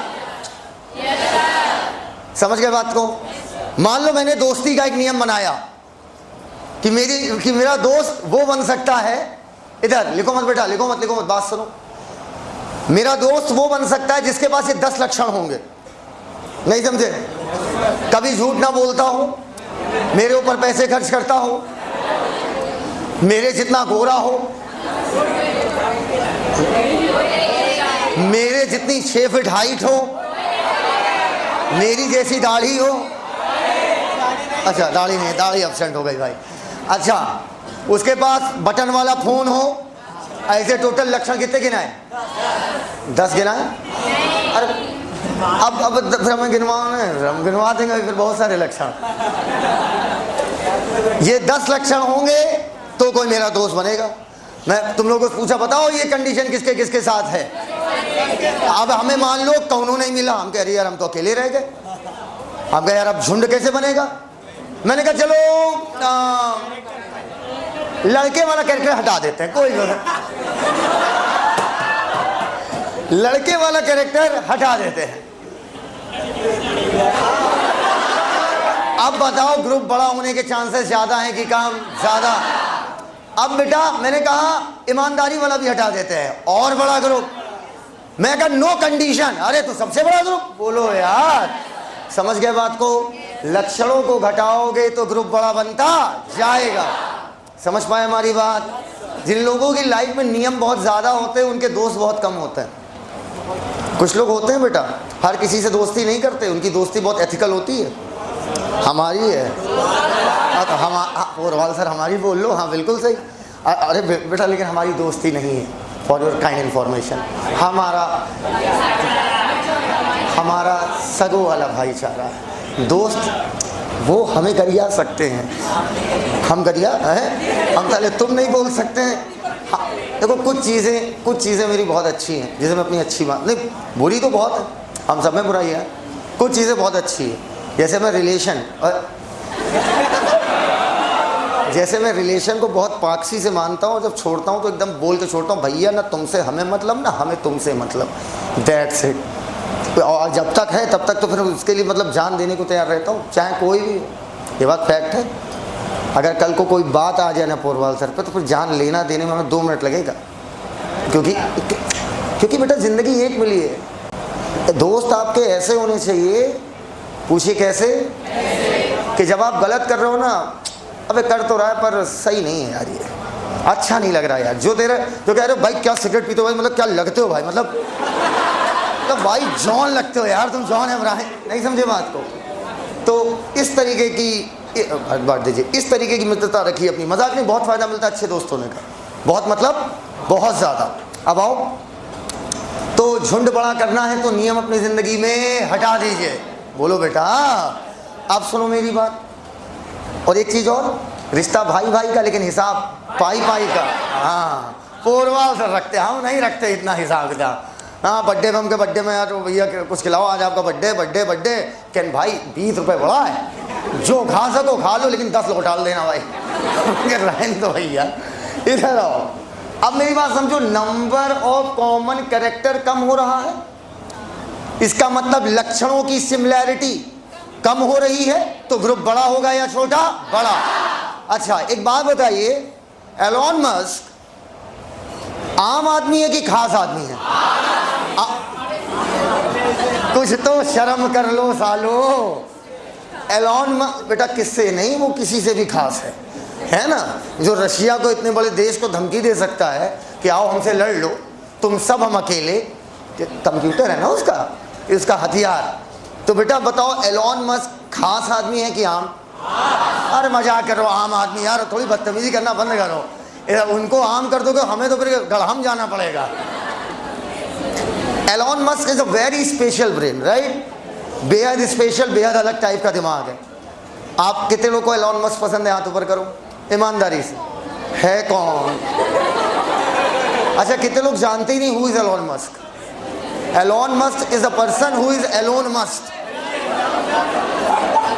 समझ गए बात को? मान लो मैंने दोस्ती का एक नियम बनाया कि मेरा दोस्त वो बन सकता है। इधर लिखो मत बेटा, लिखो मत, बात सुनो। मेरा दोस्त वो बन सकता है जिसके पास ये 10 लक्षण होंगे। नहीं समझे? कभी झूठ ना बोलता हो, मेरे ऊपर पैसे खर्च करता हो, मेरे जितना गोरा हो, मेरे जितनी 6 फीट हाइट हो, मेरी जैसी दाढ़ी हो। अच्छा दाढ़ी नहीं, दाढ़ी एब्सेंट हो गई भाई। अच्छा, उसके पास बटन वाला फोन हो। ऐसे टोटल लक्षण कितने गिनाए? 10 गिनाए। अरे अब फिर हमें हम गिनवा देंगे फिर बहुत सारे लक्षण। ये 10 लक्षण होंगे तो कोई मेरा दोस्त बनेगा। मैं तुम लोगों को पूछा, बताओ ये कंडीशन किसके किसके साथ है। अब हमें मान लो कौनों नहीं मिला, हम कह रहे यार हम तो अकेले रह गए। हम कहे यार अब झुंड कैसे बनेगा। मैंने कहा चलो लड़के वाला कैरेक्टर हटा देते हैं, कोई लड़के वाला कैरेक्टर हटा देते हैं। अब बताओ ग्रुप बड़ा होने के चांसेस ज्यादा हैं कि कम? ज्यादा। अब बेटा मैंने कहा ईमानदारी वाला भी हटा देते हैं और बड़ा ग्रुप। मैं कहा नो कंडीशन। अरे तो सबसे बड़ा ग्रुप। बोलो यार, समझ गए बात को। लक्षणों को घटाओगे तो ग्रुप बड़ा बनता जाएगा। समझ पाए हमारी बात। जिन लोगों की लाइफ में नियम बहुत ज्यादा होते हैं उनके दोस्त बहुत कम होते हैं। कुछ लोग होते हैं बेटा हर किसी से दोस्ती नहीं करते, उनकी दोस्ती बहुत एथिकल होती है। हमारी है और सर हमारी बोल लो। हाँ बिल्कुल सही। अरे बेटा लेकिन हमारी दोस्ती नहीं है। फॉर योर काइंड इन्फॉर्मेशन, हमारा सगो वाला भाईचारा है। दोस्त वो हमें गरिया सकते हैं, हम गरिया हैं, हम ताले तुम नहीं बोल सकते हैं। हाँ, देखो कुछ चीज़ें मेरी बहुत अच्छी हैं, जैसे मैं अपनी अच्छी बात नहीं, बुरी तो बहुत है, हम सब में बुराई है। कुछ चीज़ें बहुत अच्छी है, जैसे मैं रिलेशन को बहुत पाकसी से मानता हूँ। जब छोड़ता हूँ तो एकदम बोल के छोड़ता हूँ, भैया ना तुमसे हमें मतलब ना हमें तुमसे मतलब, दैट्स इट। और जब तक है तब तक तो फिर उसके लिए मतलब जान देने को तैयार रहता हूँ, चाहे कोई भी। ये बात फैक्ट है। अगर कल को कोई बात आ जाए ना पोरवाल सर पे, तो फिर जान लेना देने में हमें 2 मिनट लगेगा। क्योंकि बेटा ज़िंदगी एक मिली है। दोस्त आपके ऐसे होने चाहिए, पूछिए कैसे, कि जब आप गलत कर रहे हो ना, अबे कर तो रहा है पर सही नहीं है यार, ये अच्छा नहीं लग रहा है यार। जो कह रहे हो भाई क्या सिगरेट पीते हो भाई, मतलब क्या लगते हो भाई, मतलब भाई जॉन लगते हो यार तुम, जॉन अब्राहम, नहीं समझे बात को। तो इस तरीके की बात दीजिए, इस तरीके की मित्रता रखिए अपनी। मजाक नहीं, बहुत फ़ायदा मिलता है अच्छे दोस्त होने का, बहुत मतलब बहुत ज़्यादा। अब आओ, तो झुंड बड़ा करना है तो नियम अपनी ज़िंदगी में हटा दीजिए। बोलो बेटा, अब सुनो मेरी बात। और एक चीज़ और, रिश्ता भाई भाई का लेकिन हिसाब पाई पाई का। हाँ पोरवाल सर रखते, हम नहीं रखते इतना हिसाब किताब। हाँ बर्थडे में, हम के बर्थडे में यार भैया कुछ खिलाओ, आज आपका बर्थडे कैन भाई 20 रुपये बड़ा है, जो खा सको खा लो लेकिन 10 लौटा देना भाई। रहन दो भैया, इधर आओ। अब मेरी बात समझो, नंबर ऑफ कॉमन कैरेक्टर कम हो रहा है, इसका मतलब लक्षणों की सिमिलैरिटी कम हो रही है, तो ग्रुप बड़ा होगा या छोटा? बड़ा। अच्छा एक बात बताइए, एलोन मस्क आम आदमी है कि खास आदमी है? कुछ तो शर्म कर लो सालो। एलोन मस्क बेटा किससे नहीं, वो किसी से भी खास है ना। जो रशिया को, इतने बड़े देश को धमकी दे सकता है कि आओ हमसे लड़ लो, तुम सब हम अकेले, कंप्यूटर है ना उसका हथियार। तो बेटा बताओ एलोन मस्क खास आदमी है कि आम? अरे मजाक करो, आम आदमी यार, थोड़ी बदतमीजी करना बंद करो। उनको आम कर दोगे, हमें तो फिर गढ़हम जाना पड़ेगा। Elon Musk is a very special brain, right? बेहद स्पेशल, बेहद अलग टाइप का दिमाग है। आप कितने लोग को एलोन मस्क पसंद है? हाथ ऊपर करो ईमानदारी से। है कौन? अच्छा कितने लोग जानते ही नहीं who is Elon Musk? Elon Musk is a person who is Elon Musk.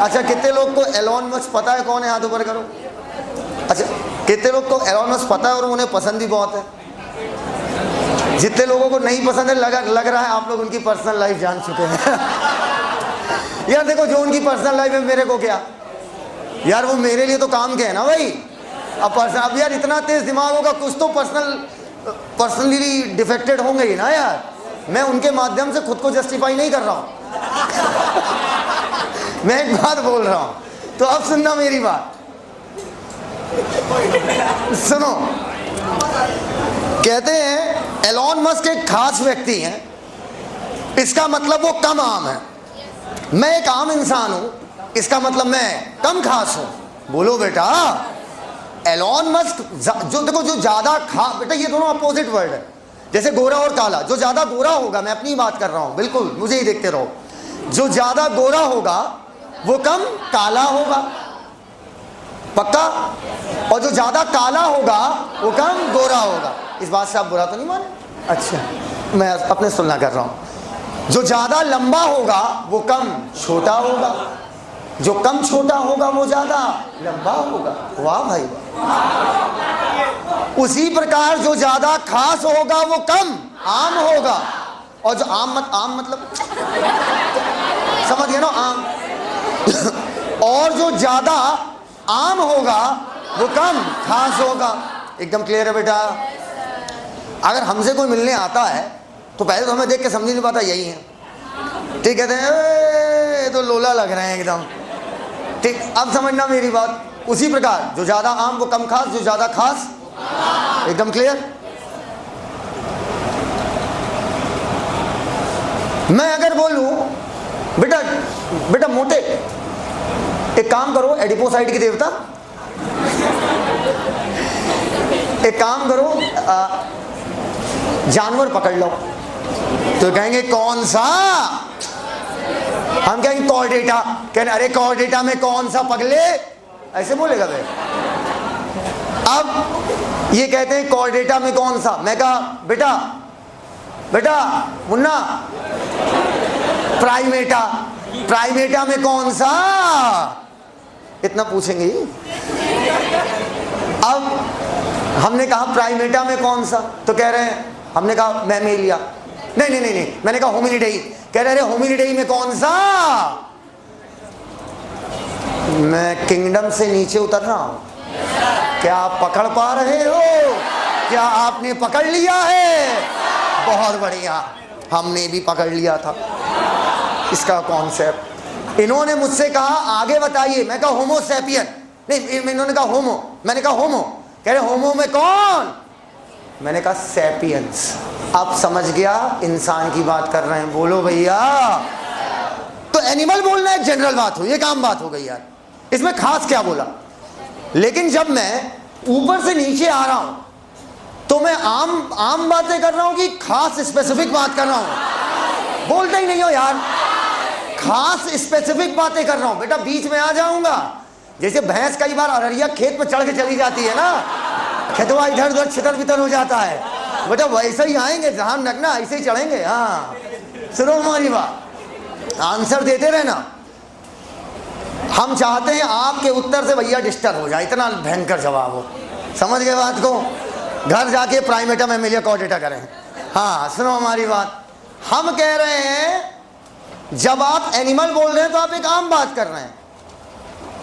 अच्छा कितने लोग को एलोन मस्क पता है कौन है? हाथ ऊपर करो। अच्छा कितने लोग को एलोन मस्क पता है और उन्हें पसंद भी बहुत है? जितने लोगों को नहीं पसंद है, लग रहा है आप लोग उनकी पर्सनल लाइफ जान चुके हैं। यार देखो, जो उनकी पर्सनल लाइफ है मेरे को क्या यार, वो मेरे लिए तो काम के है ना भाई। अब यार इतना तेज दिमाग होगा, कुछ तो पर्सनली डिफेक्टेड होंगे ही ना यार। मैं उनके माध्यम से खुद को जस्टिफाई नहीं कर रहा हूं। मैं एक बात बोल रहा हूं, तो अब सुनना मेरी बात, सुनो। कहते हैं एलोन मस्क एक खास व्यक्ति हैं, इसका मतलब वो कम आम है। मैं एक आम इंसान हूं, इसका मतलब मैं कम खास हूं। बोलो बेटा, एलोन मस्क जो देखो, जो ज्यादा बेटा ये दोनों अपोजिट वर्ड है। जैसे गोरा और काला, जो ज्यादा गोरा होगा, मैं अपनी बात कर रहा हूं, बिल्कुल मुझे ही देखते रहो, जो ज्यादा गोरा होगा वो कम काला होगा, पक्का, और जो ज्यादा काला होगा वो कम गोरा होगा। इस बात से आप बुरा तो नहीं माने? अच्छा, मैं अपने सुनना कर रहा हूं। जो ज्यादा लंबा होगा वो कम छोटा होगा, जो कम छोटा होगा वो ज्यादा लंबा होगा। वाह भाई वाह। उसी प्रकार जो ज्यादा खास होगा वो कम आम होगा, और जो आम मतलब समझ गए ना, आम और जो ज्यादा आम होगा वो कम खास होगा। एकदम क्लियर है बेटा? अगर हमसे कोई मिलने आता है तो पहले तो हमें देख के समझ नहीं पाता यही है, ठीक, कहते हैं ये तो लोला लग रहे हैं एकदम, ठीक। अब समझना मेरी बात। उसी प्रकार जो ज्यादा आम वो कम खास, जो ज्यादा खास, एकदम क्लियर। मैं अगर बोलूं बेटा बेटा मोटे, एक काम करो, एडिपोसाइड के देवता, एक काम करो, जानवर पकड़ लो, तो कहेंगे कौन सा? हम कहेंगे कॉर्डेटा, कहने अरे कॉर्डेटा में कौन सा पगले, ऐसे बोलेगा भाई। अब ये कहते हैं कॉर्डेटा में कौन सा, मैं कहा बेटा बेटा मुन्ना प्राइमेटा, प्राइमेटा में कौन सा, इतना पूछेंगे। अब हमने कहा प्राइमेटा में कौन सा, तो कह रहे हैं, हमने कहा मैमेलिया, नहीं, मैंने कहा होमिनिडेई, कह रहे होमिनिडेई में कौन सा? मैं किंगडम से नीचे उतर रहा हूं, क्या आप पकड़ पा रहे हो? क्या आपने पकड़ लिया है? बहुत बढ़िया, हमने भी पकड़ लिया था इसका कॉन्सेप्ट। इन्होंने मुझसे कहा आगे बताइए, मैं कहा होमो सैपियन, नहीं इन्होंने कहा होमो, मैंने कहा होमो, कह रहे होमो में कौन? मैंने कहा सैपियंस। अब समझ गया इंसान की बात कर रहे हैं, बोलो भैया। तो एनिमल बोलना एक जनरल बात हो, ये काम बात हो गई यार, इसमें खास क्या बोला। लेकिन जब मैं ऊपर से नीचे आ रहा हूं तो मैं आम बातें कर रहा हूं कि खास स्पेसिफिक बात कर रहा हूं? बोलते ही नहीं हो यार, खास स्पेसिफिक बातें कर रहा हूं बेटा, बीच में आ जाऊंगा। जैसे भैंस कई बार अररिया खेत पे चढ़ के चली जाती है ना, खेतवा इधर उधर छितर बितर हो जाता है, बेटा वैसे ही आएंगे, ध्यान रखना, ऐसे ही चढ़ेंगे। हाँ सुनो हमारी बात, आंसर देते रहना। हम चाहते हैं आपके उत्तर से भैया डिस्टर्ब हो जाए, इतना भयंकर जवाब हो, समझ गए बात को? घर जाके प्राइमेटा मैमेलिया कॉर्डेटा करें। हाँ सुनो हमारी बात, हम कह रहे हैं जब आप एनिमल बोल रहे हैं तो आप एक आम बात कर रहे हैं।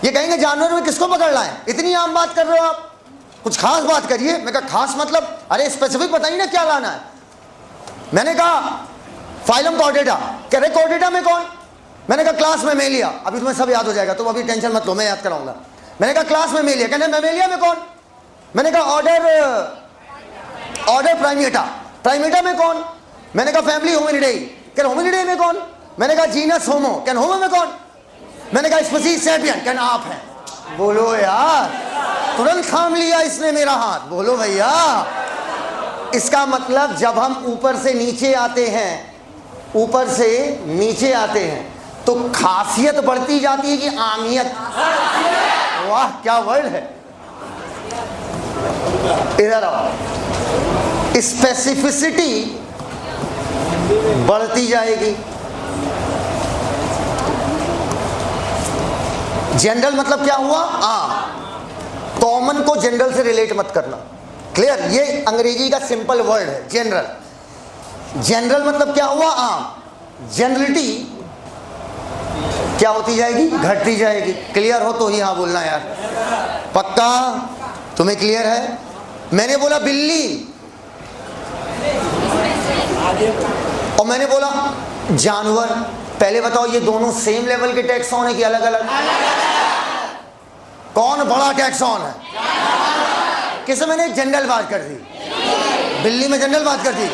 ये कहेंगे जानवर में किसको पकड़ लाएं, इतनी आम बात कर रहे हो आप, कुछ खास बात करिए। मैं कहा खास मतलब, अरे स्पेसिफिक बताइए ना क्या लाना है। मैंने कहा फाइलम कॉर्डेटा, कह रहे कॉर्डेटा में कौन? मैंने कहा क्लास में मेलिया, अभी तुम्हें सब याद हो जाएगा, तुम अभी टेंशन मत लो, मैं याद कराऊंगा। मैंने कहा क्लास में मेलिया, कहने मैमेलिया में कौन? मैंने कहा ऑर्डर प्राइमेटा, प्राइमेटा में कौन? मैंने कहा फैमिली होमिनिडेई, कह रहे होमिनिडेई में कौन? मैंने कहा जीनस होमो, कहने होमो में कौन? मैंने कहा स्पीशीज सैपियन, कहना आप हैं। बोलो यार, तुरंत थाम लिया इसने मेरा हाथ, बोलो भैया। इसका मतलब जब हम ऊपर से नीचे आते हैं, ऊपर से नीचे आते हैं तो खासियत बढ़ती जाती है कि आमियत? वाह क्या वर्ड है। इधर आओ, स्पेसिफिसिटी बढ़ती जाएगी। जनरल मतलब क्या हुआ? कॉमन को जनरल से रिलेट मत करना, क्लियर? ये अंग्रेजी का सिंपल वर्ड है जनरल। जनरल मतलब क्या हुआ? जनरलिटी क्या होती जाएगी? घटती जाएगी। क्लियर हो तो ही हाँ बोलना यार, पक्का? तुम्हें क्लियर है? मैंने बोला बिल्ली और मैंने बोला जानवर, पहले बताओ ये दोनों सेम लेवल के टैक्सॉन है कि अलग अलग? कौन बड़ा टैक्सॉन है? किसे मैंने जनरल बात कर दी, बिल्ली में जनरल बात कर दी,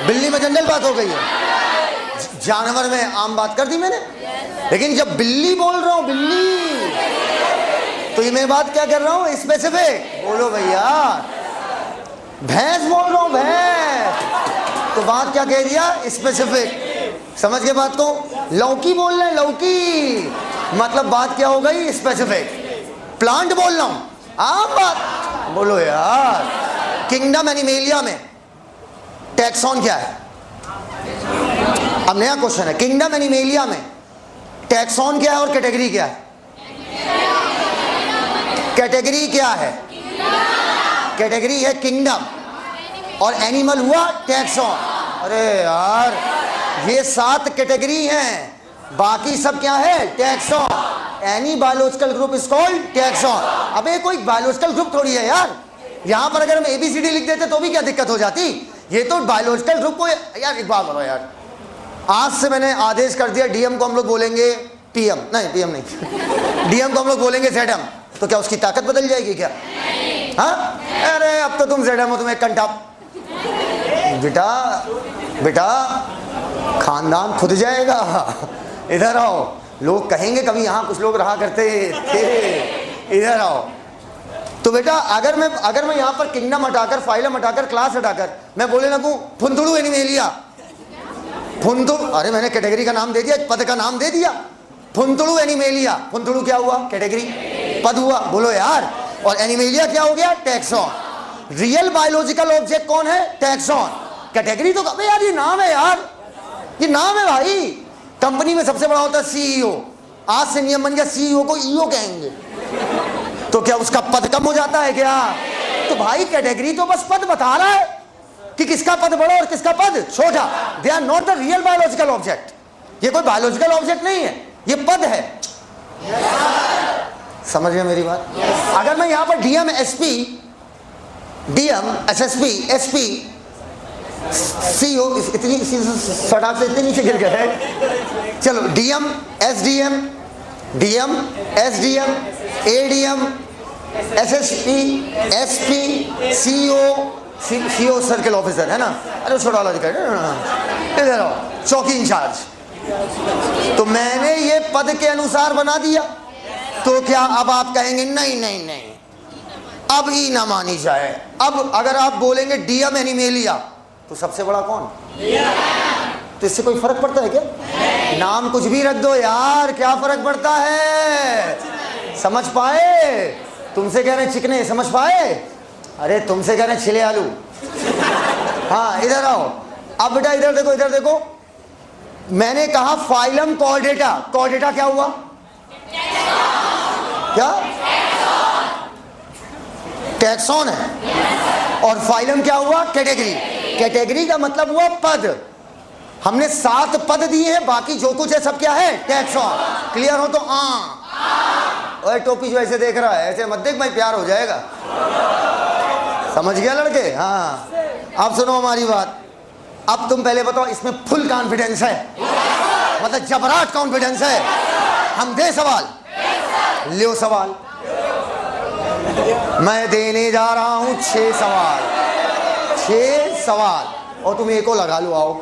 बिल्ली में जनरल बात हो गई है, जानवर में आम बात कर दी मैंने। लेकिन जब बिल्ली बोल रहा हूं, बिल्ली, तो ये मैं बात क्या कर रहा हूं? स्पेसिफिक। बोलो भैया। भैंस बोल रहा हूं, भैंस, तो बात क्या कह दिया? स्पेसिफिक। समझ गए बात को? लौकी बोल रहे हैं, लौकी, मतलब बात क्या हो गई? स्पेसिफिक। प्लांट बोल रहा हूं, आम बात बोलो यार। किंगडम एनिमेलिया में टैक्सॉन क्या है? अब नया क्वेश्चन है, किंगडम एनिमेलिया में टैक्सॉन क्या है और कैटेगरी क्या है? कैटेगरी क्या है? कैटेगरी है किंगडम और एनिमल हुआ टैक्सॉन। अरे यार, ये 7 कैटेगरी हैं, बाकी सब क्या है? Taxon. Any biological group is called taxon. अबे कोई बायोलॉजिकल ग्रुप थोड़ी है यार, यहां पर अगर हम ABCD लिख देते तो भी क्या दिक्कत हो जाती? ये तो बायोलॉजिकल ग्रुप को यार। एक बात बताओ यार, आज से मैंने आदेश कर दिया DM को हम लोग बोलेंगे PM, नहीं PM नहीं DM को हम लोग बोलेंगे ZM, तो क्या उसकी ताकत बदल जाएगी क्या? हाँ, अरे अब तो तुम ZM हो, तुम एक कंटा। बेटा बेटा खानदान खुद जाएगा, इधर आओ। लोग कहेंगे कभी यहाँ कुछ लोग रहा करते थे, इधर आओ। तो बेटा अगर मैं यहाँ पर किंगडम हटाकर, फाइलम हटाकर, क्लास हटाकर मैं बोले लगूं फुंदुड़ू एनिमेलिया, फुंदुड़ू, अरे मैंने कैटेगरी का नाम दे दिया, पद का नाम दे दिया, फुंदुड़ू एनिमेलिया। फुंदुड़ू क्या हुआ? कैटेगरी, पद हुआ, बोलो यार। और एनिमेलिया क्या हो गया? टैक्सॉन। रियल बायोलॉजिकल ऑब्जेक्ट कौन है? टैक्सॉन। कैटेगरी तो अबे यार ये नाम है यार, ये नाम है भाई। कंपनी में सबसे बड़ा होता है CEO, आज से नियम बन गया CEO को EO कहेंगे, तो क्या उसका पद कम हो जाता है क्या? तो भाई कैटेगरी तो बस पद बता रहा है कि किसका पद बड़ा और किसका पद छोटा। They are not the real biological object. ये कोई बायोलॉजिकल ऑब्जेक्ट नहीं है, ये पद है। समझ गए मेरी बात? अगर मैं यहां पर DM SP DM SSP SP CO, इतनी सटाक से इतने नीचे गिर गए। चलो DM SDM DM SDM ADM SSP SP CO circle officer है ना, अरे छोटा वाला दिखा, इधर आओ, चौकी इंचार्ज। तो मैंने ये पद के अनुसार बना दिया, तो क्या अब आप कहेंगे नहीं नहीं नहीं अब ही ना मानी जाए? अब अगर आप बोलेंगे DM एनिमेलिया, तो सबसे बड़ा कौन? तो इससे कोई फर्क पड़ता है क्या? नाम कुछ भी रख दो यार, क्या फर्क पड़ता है? समझ पाए? तुमसे कह रहे चिकने, समझ पाए? अरे तुमसे कह रहे छिले आलू। हाँ इधर आओ। अब बेटा इधर देखो, इधर देखो, मैंने कहा फाइलम कॉर्डेटा। कॉर्डेटा क्या हुआ? क्या? टैक्सॉन है। और फाइलम क्या हुआ? कैटेगरी। कैटेगरी का मतलब हुआ पद। हमने 7 पद दिए हैं, बाकी जो कुछ है सब क्या है? टैक्सॉन। क्लियर हो तो ओए टोपी जो ऐसे देख रहा है, ऐसे मत देख भाई, प्यार हो जाएगा। समझ गया लड़के? हाँ, अब सुनो हमारी बात। अब तुम पहले बताओ, इसमें फुल कॉन्फिडेंस है, मतलब जबराट कॉन्फिडेंस है? हम दे सवाल, लियो सवाल। मैं देने जा रहा हूं 6 सवाल, 6 सवाल, और तुम एको लगा लो, आओ।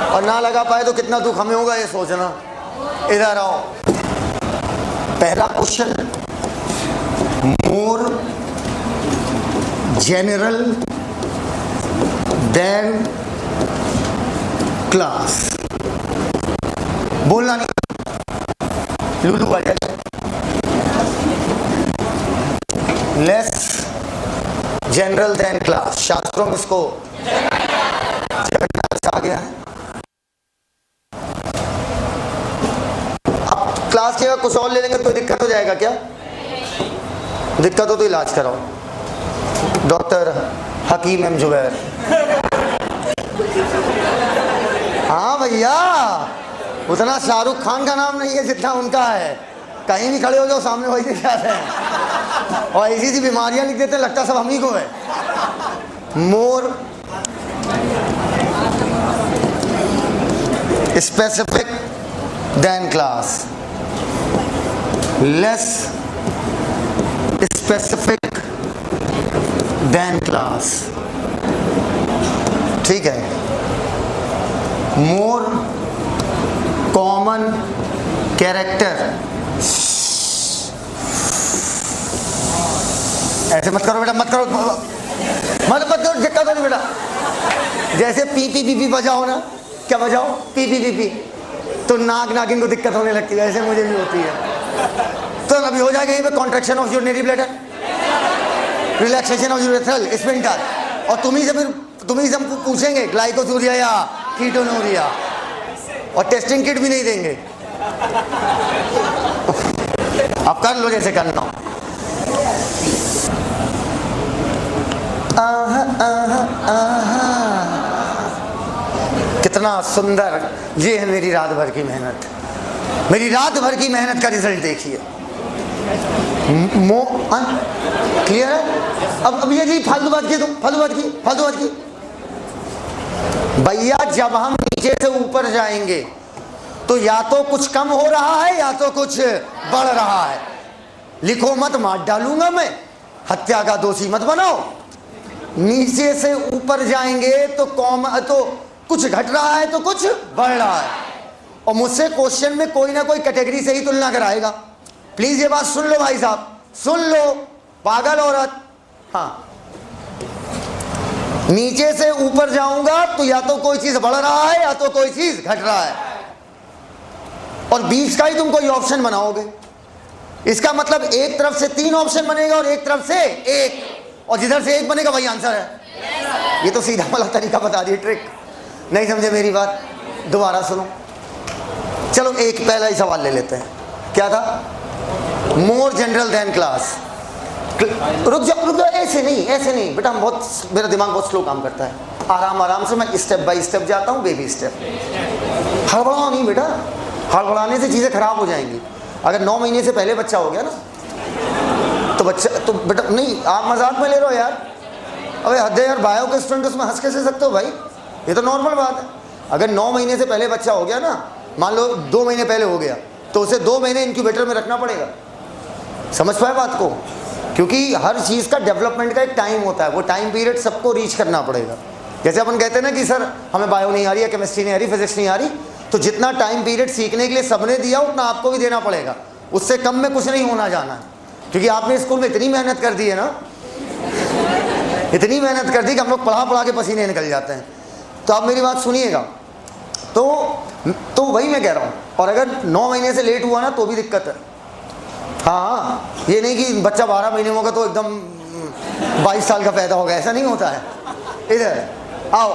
और ना लगा पाए तो कितना दुख हमें होगा ये सोचना। इधर आओ। पहला question, more general than class. बोलना नहीं, लूलू आ जाए। लेस जनरल देन क्लास, शास्त्रों में इसको आ गया है। अब क्लास की अगर कुछ और ले लेंगे तो दिक्कत हो जाएगा क्या? दिक्कत हो तो इलाज कराओ। डॉक्टर हकीम एम जुबैर। हाँ भैया, उतना शाहरुख खान का नाम नहीं है जितना उनका है। कहीं भी खड़े हो जाओ सामने वही दिख जाते हैं, और ऐसी सी बीमारियां लिख देते हैं, लगता सब हम ही को है। More specific than class, less specific than class. ठीक है। मोर कॉमन कैरेक्टर, ऐसे मत करो बेटा, मत करो, मत करो, दिक्कत होगी बेटा। जैसे पी पी पी पी बजाओ ना, क्या बजाओ, पी पी पी पी, तो नाक नागिन को दिक्कत होने लगती है, ऐसे मुझे भी होती है। तो अभी हो जाएगा यहीं पे contraction of urinary bladder, relaxation of urethral sphincter, और तुम्ही से हम पूछेंगे ग्लाइकोसूरिया या कीटोनूरिया, और टेस्टिंग किट भी नहीं देंगे। अब कर लो जैसे करना हो। कितना सुंदर, ये है मेरी रात भर की मेहनत, मेरी रात भर की मेहनत का रिजल्ट देखिए। क्लियर है? अब ये जी फालतू बात की, तुम फालतू बात की भैया। जब हम नीचे से ऊपर जाएंगे तो या तो कुछ कम हो रहा है या तो कुछ बढ़ रहा है। लिखो मत, मार डालूंगा मैं, हत्या का दोषी मत बनाओ। नीचे से ऊपर जाएंगे तो कुछ घट रहा है तो कुछ बढ़ रहा है, और मुझसे क्वेश्चन में कोई ना कोई कैटेगरी से ही तुलना कराएगा। प्लीज ये बात सुन लो भाई साहब, सुन लो पागल औरत। हाँ, नीचे से ऊपर जाऊंगा तो या तो कोई चीज बढ़ रहा है या तो कोई चीज घट रहा है, और बीच का ही तुम कोई ऑप्शन बनाओगे। इसका मतलब एक तरफ से 3 ऑप्शन बनेगा और एक तरफ से 1, और जिधर से 1 बनेगा वही आंसर है। ये तो सीधा वाला तरीका बता दिए, ट्रिक। नहीं समझे मेरी बात, दोबारा सुनो। चलो एक पहला ही सवाल ले लेते हैं। क्या था? More general than class. रुक जाओ, ऐसे नहीं बेटा, मेरा दिमाग बहुत स्लो काम करता है। आराम से मैं स्टेप बाय स्टेप जाता हूँ, बेबी स्टेप। हड़बड़ाओ नहीं बेटा, हड़बड़ाने से चीज़ें खराब हो जाएंगी। अगर 9 महीने से पहले बच्चा हो गया ना तो बेटा नहीं, आप मजाक में ले रहे हो यार। अबे हद है यार, बायो के स्टूडेंट उसमें हंस कैसे सकते हो भाई, ये तो नॉर्मल बात है। अगर 9 महीने से पहले बच्चा हो गया ना, मान लो 2 महीने पहले हो गया, तो उसे 2 महीने इंक्यूबेटर में रखना पड़ेगा। समझ पाए बात को? क्योंकि हर चीज़ का डेवलपमेंट का एक टाइम होता है, वो टाइम पीरियड सबको रीच करना पड़ेगा। जैसे अपन कहते हैं ना कि सर हमें बायो नहीं आ रही है, केमिस्ट्री नहीं आ रही, फिजिक्स नहीं आ रही, तो जितना टाइम पीरियड सीखने के लिए सबने दिया उतना आपको भी देना पड़ेगा। उससे कम में कुछ नहीं होना जाना है, क्योंकि आपने स्कूल में इतनी मेहनत कर दी है ना, इतनी मेहनत कर दी कि हम लोग पढ़ा के पसीने निकल जाते हैं। तो आप मेरी बात सुनिएगा। तो वही मैं कह रहा हूँ, और अगर 9 महीने से लेट हुआ ना तो भी दिक्कत है। हाँ, ये नहीं कि बच्चा 12 महीने होगा तो एकदम 22 साल का पैदा होगा, ऐसा नहीं होता है। इधर आओ,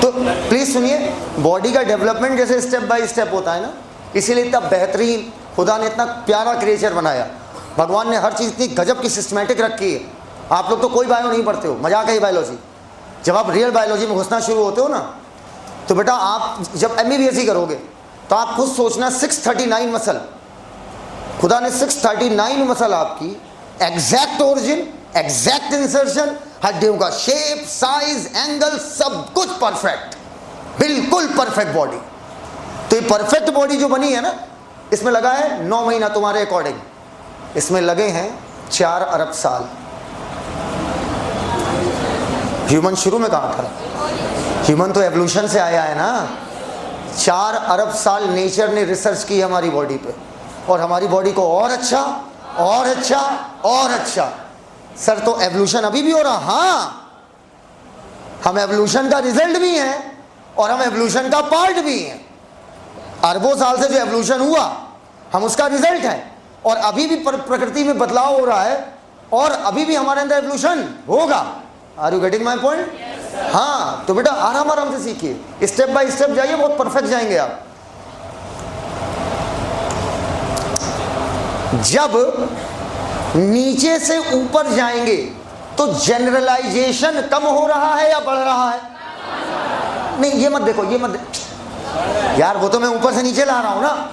तो प्लीज सुनिए। बॉडी का डेवलपमेंट जैसे स्टेप बाय स्टेप होता है ना, इसीलिए इतना बेहतरीन खुदा ने इतना प्यारा क्रिएचर बनाया। भगवान ने हर चीज़ इतनी गजब की सिस्टमेटिक रखी है। आप लोग तो कोई बायो नहीं पढ़ते हो, मजाक है ये बायोलॉजी। जब आप रियल बायोलॉजी में घुसना शुरू होते हो ना, तो बेटा आप जब MBBS करोगे तो आप खुद सोचना 639 मसल, खुदा ने 639 मसल आपकी एग्जैक्ट ओरिजिन, एग्जैक्ट इंसर्शन, हड्डियों का शेप, साइज, एंगल, सब कुछ परफेक्ट, बिल्कुल परफेक्ट बॉडी। तो ये परफेक्ट बॉडी जो बनी है ना, इसमें लगा है 9 महीना तुम्हारे अकॉर्डिंग, इसमें लगे हैं 4 अरब साल। ह्यूमन शुरू में कहाँ था? ह्यूमन तो एवोल्यूशन से आया है ना। 4 अरब साल नेचर ने रिसर्च की हमारी बॉडी पे, और हमारी बॉडी को और अच्छा और अच्छा और अच्छा। सर तो एवोल्यूशन अभी भी हो रहा? हाँ, हम एवोल्यूशन का रिजल्ट भी हैं और हम एवोल्यूशन का पार्ट भी हैं। अरबों साल से जो एवोल्यूशन हुआ हम उसका रिजल्ट है, और अभी भी प्रकृति में बदलाव हो रहा है, और अभी भी हमारे अंदर एवोल्यूशन होगा। Are you getting my point? हाँ, तो बेटा आराम से सीखिए, स्टेप बाय स्टेप जाइए, बहुत परफेक्ट जाएंगे आप। जब नीचे से ऊपर जाएंगे तो जनरलाइजेशन कम हो रहा है या बढ़ रहा है? नहीं, ये मत देखो, यार वो तो मैं ऊपर से नीचे ला रहा हूं ना।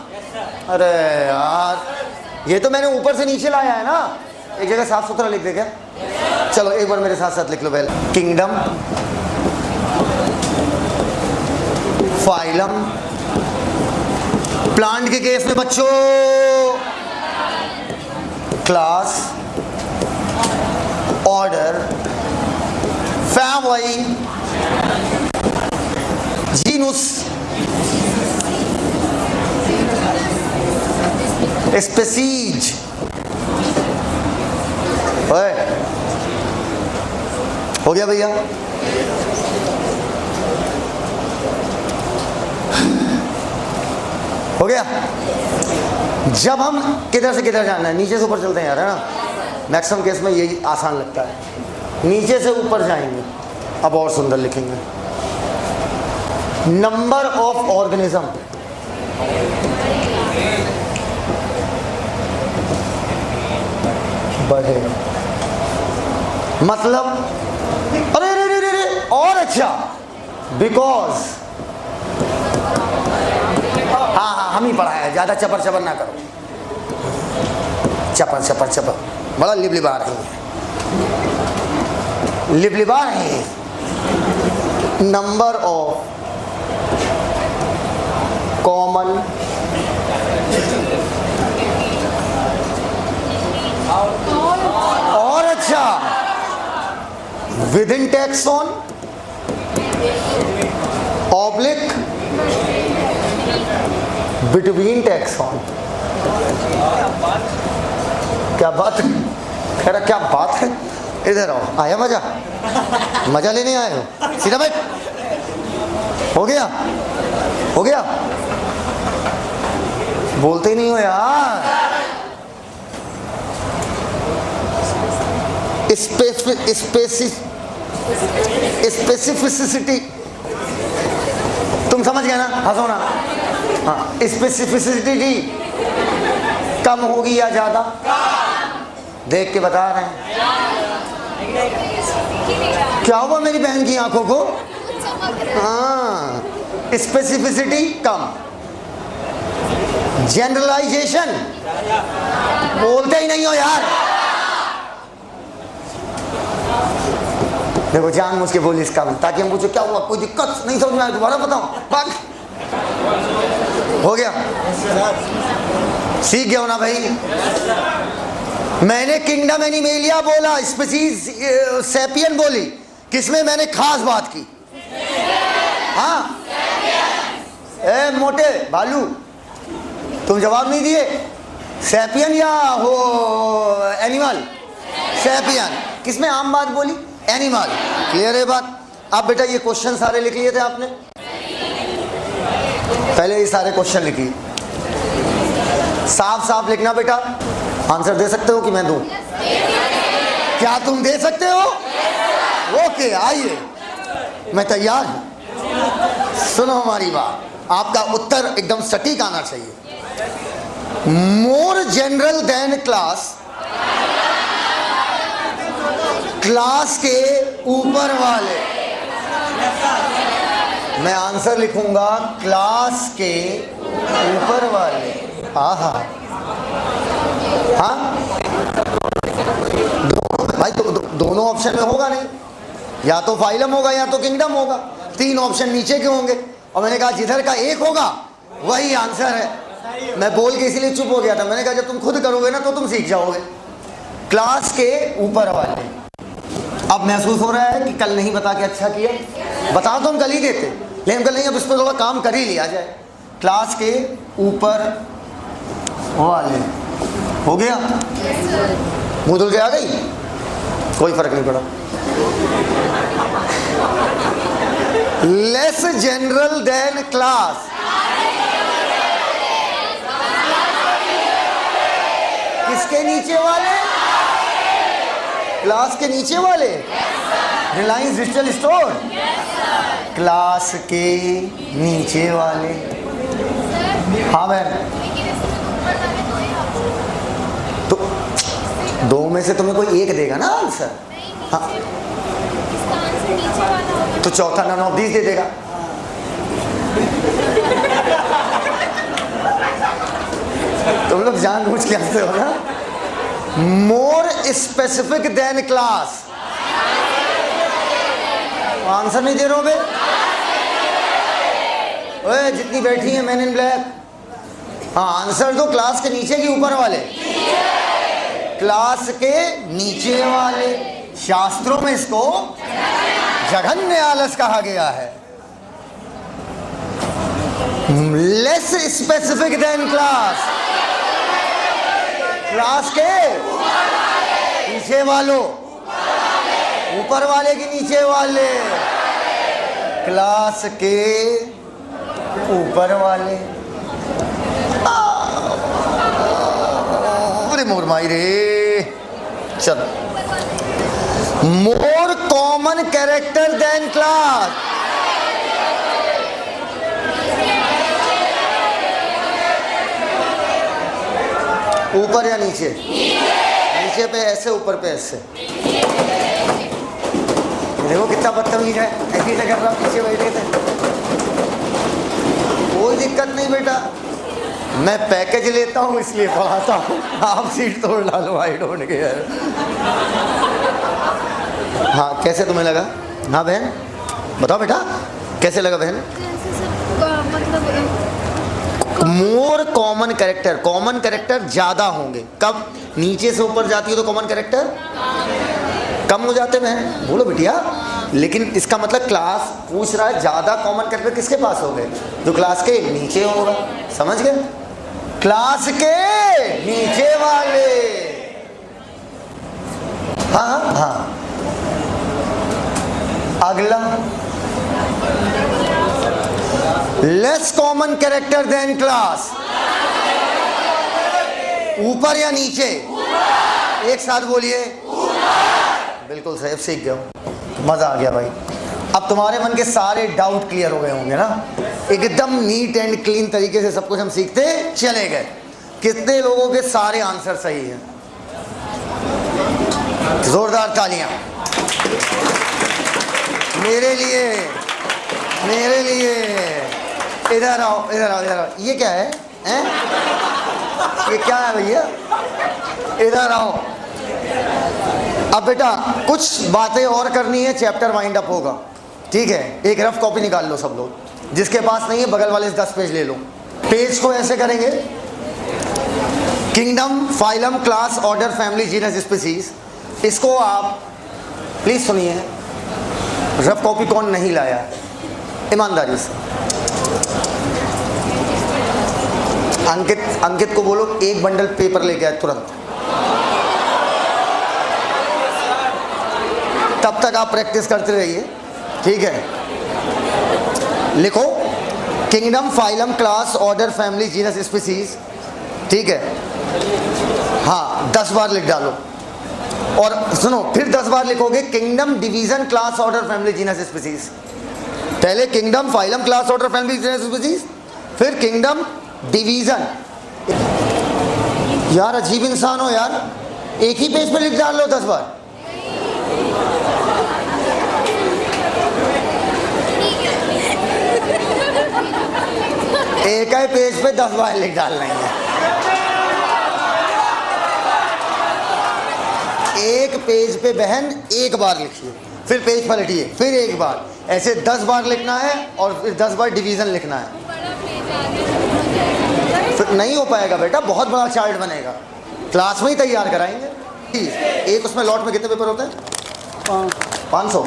अरे यार, ये तो मैंने ऊपर से नीचे लाया है ना। एक जगह साफ सुथरा लिख दे क्या? चलो एक बार मेरे साथ साथ लिख लो पहले। किंगडम, फाइलम, प्लांट के केस में बच्चों class, order, family, genus, species. हो गया भैया? हो गया। जब हम किधर से किधर जाना है, नीचे से ऊपर चलते हैं यार, है ना। मैक्सिमम केस में यही आसान लगता है, नीचे से ऊपर जाएंगे। अब और सुंदर लिखेंगे, नंबर ऑफ ऑर्गेनिज्म, बढ़ेगा। मतलब अरे रे रे रे रे, और अच्छा, बिकॉज, हाँ हाँ हम ही पढ़ाया, ज्यादा चपर चपर ना करो, चपर चपर चपर, बड़ा लिबलिबा रही है, लिबलिबा रही है। नंबर ऑफ कॉमन और अच्छा, with in taxon, oblique, between taxon. क्या बात है, खैर क्या बात है। इधर आओ, आया मजा, मजा लेने आए हो, सीधा बैठ। हो गया, हो गया, बोलते ही नहीं हो यार। स्पेसिफिसिटी, तुम समझ गए ना, हंसो ना। हाँ, स्पेसिफिसिटी कम होगी या ज्यादा, देख के बता रहे हैं। क्या हुआ मेरी बहन की आंखों को? हाँ, स्पेसिफिसिटी कम, जनरलाइजेशन, बोलते ही नहीं हो यार। देखो जानबूझ के बोली इसका, ताकि हम पूछे क्या हुआ, कोई दिक्कत नहीं समझ में आए, दोबारा बताओ। बात हो गया, सीख गया हो ना भाई। मैंने किंगडम एनिमेलिया बोला, स्पीशीज सैपियन बोली, किसमें मैंने खास बात की? हाँ, ए मोटे भालू, तुम जवाब नहीं दिए। सैपियन या हो एनिमल? सैपियन। किसमें आम बात बोली? एनिमल। क्लियर है बात? अब बेटा ये क्वेश्चन सारे लिख लिए थे आपने, पहले ये सारे क्वेश्चन लिखिए, साफ साफ लिखना बेटा। आंसर दे सकते हो कि मैं दूं? क्या तुम दे सकते हो? ओके, आइए, मैं तैयार हूं। सुनो हमारी बात, आपका उत्तर एकदम सटीक आना चाहिए। More general than class, class के ऊपर वाले। मैं आंसर लिखूंगा क्लास के ऊपर वाले। आहा, हाँ भाई, तो दोनों ऑप्शन में होगा नहीं, या तो फाइलम होगा या तो किंगडम होगा। तीन ऑप्शन नीचे के होंगे, और मैंने कहा जिधर का एक होगा वही आंसर है। मैं बोल के इसीलिए चुप हो गया था, मैंने कहा जब तुम खुद करोगे ना तो तुम सीख जाओगे। क्लास के ऊपर वाले। अब महसूस हो रहा है कि कल नहीं बता के अच्छा किया? बता तो हम कल ही देते, लेकिन कल नहीं, अब इस पर थोड़ा काम कर ही लिया जाए। क्लास के ऊपर वाले हो गया। मुंह धुल के आ गई, कोई फर्क नहीं पड़ा। लेस जनरल देन क्लास, किसके नीचे वाले? क्लास के नीचे वाले। रिलायंस डिजिटल स्टोर, क्लास के नीचे वाले। हाँ बहन, तो दो में से तुम्हें कोई एक देगा ना आंसर। हाँ, तो चौथा नन ऑफ दीज दे देगा। तुम लोग जानबूझ के हंसते हो ना। More specific than class, answer नहीं दे रहे हो बे? ओए जितनी बैठी है मैन इन ब्लैक, हाँ आंसर दो। क्लास के नीचे की ऊपर वाले? क्लास के नीचे वाले। शास्त्रों में इसको जघन्य आलस कहा गया है। Less specific than class, class के नीचे वालों, ऊपर वाले कि नीचे वाले? क्लास के ऊपर वाले। अरे मोर माई रे। चल, more common character than class. ऊपर या नीचे? नीचे पे ऐसे, ऊपर पे ऐसे। देखो कितना बदतमीज है, ऐसी से कर रहा, पीछे बैठे थे। कोई दिक्कत नहीं बेटा, मैं पैकेज लेता हूँ इसलिए पढ़ाता हूँ, आप सीट तोड़ डालो, आई डोंट केयर। हाँ, कैसे तुम्हें लगा? हाँ बहन बताओ बेटा, कैसे लगा बहन? मोर कॉमन कैरेक्टर, कॉमन कैरेक्टर ज्यादा होंगे। कब? नीचे से ऊपर जाती है तो कॉमन कैरेक्टर कम हो जाते हैं, बोलो बिटिया। लेकिन इसका मतलब क्लास पूछ रहा है ज्यादा कॉमन कैरेक्टर किसके पास हो गए? जो क्लास के नीचे होगा, समझ गए? क्लास के नीचे वाले। हाँ हाँ, अगला, less common character than class. ऊपर या नीचे? एक साथ बोलिए। बिल्कुल सही, अब सीख गए, मजा आ गया भाई। अब तुम्हारे मन के सारे डाउट क्लियर हो गए होंगे ना? एकदम नीट एंड क्लीन तरीके से सब कुछ हम सीखते चले गए। कितने लोगों के सारे आंसर सही हैं? जोरदार तालियां मेरे लिए, मेरे लिए। इधर आओ, इधर आओ, इधर आओ। ये क्या है? हैं? ये क्या है भैया? इधर आओ। अब बेटा कुछ बातें और करनी है, चैप्टर वाइंड अप होगा, ठीक है? एक रफ कॉपी निकाल लो सब लोग, जिसके पास नहीं है बगल वाले 10 पेज ले लो। पेज को ऐसे करेंगे, kingdom, phylum, class, order, family, genus, species. इसको आप प्लीज सुनिए, रफ कॉपी कौन नहीं लाया ईमानदारी से? अंकित को बोलो एक बंडल पेपर लेके आए तुरंत। तब तक आप प्रैक्टिस करते रहिए, ठीक है? लिखो kingdom, phylum, class, order, family, genus, species, ठीक है? हाँ, 10 बार लिख डालो। और सुनो, फिर 10 बार लिखोगे kingdom, division, class, order, family, genus, species. पहले kingdom, phylum, class, order, family, genus, species, फिर किंगडम, डिवीजन। यार अजीब इंसान हो यार, एक ही पेज पे लिख डाल लो 10 बार। एक ही पेज पे 10 बार लिख डालना है। एक पेज पे बहन एक बार लिखिए, फिर पेज पलटिए, फिर एक बार, ऐसे 10 बार लिखना है और फिर 10 बार डिवीजन लिखना है। फिर नहीं हो पाएगा बेटा, बहुत बड़ा चार्ट बनेगा, क्लास में ही तैयार कराएंगे। एक उसमें लॉट में कितने पेपर होते हैं? 500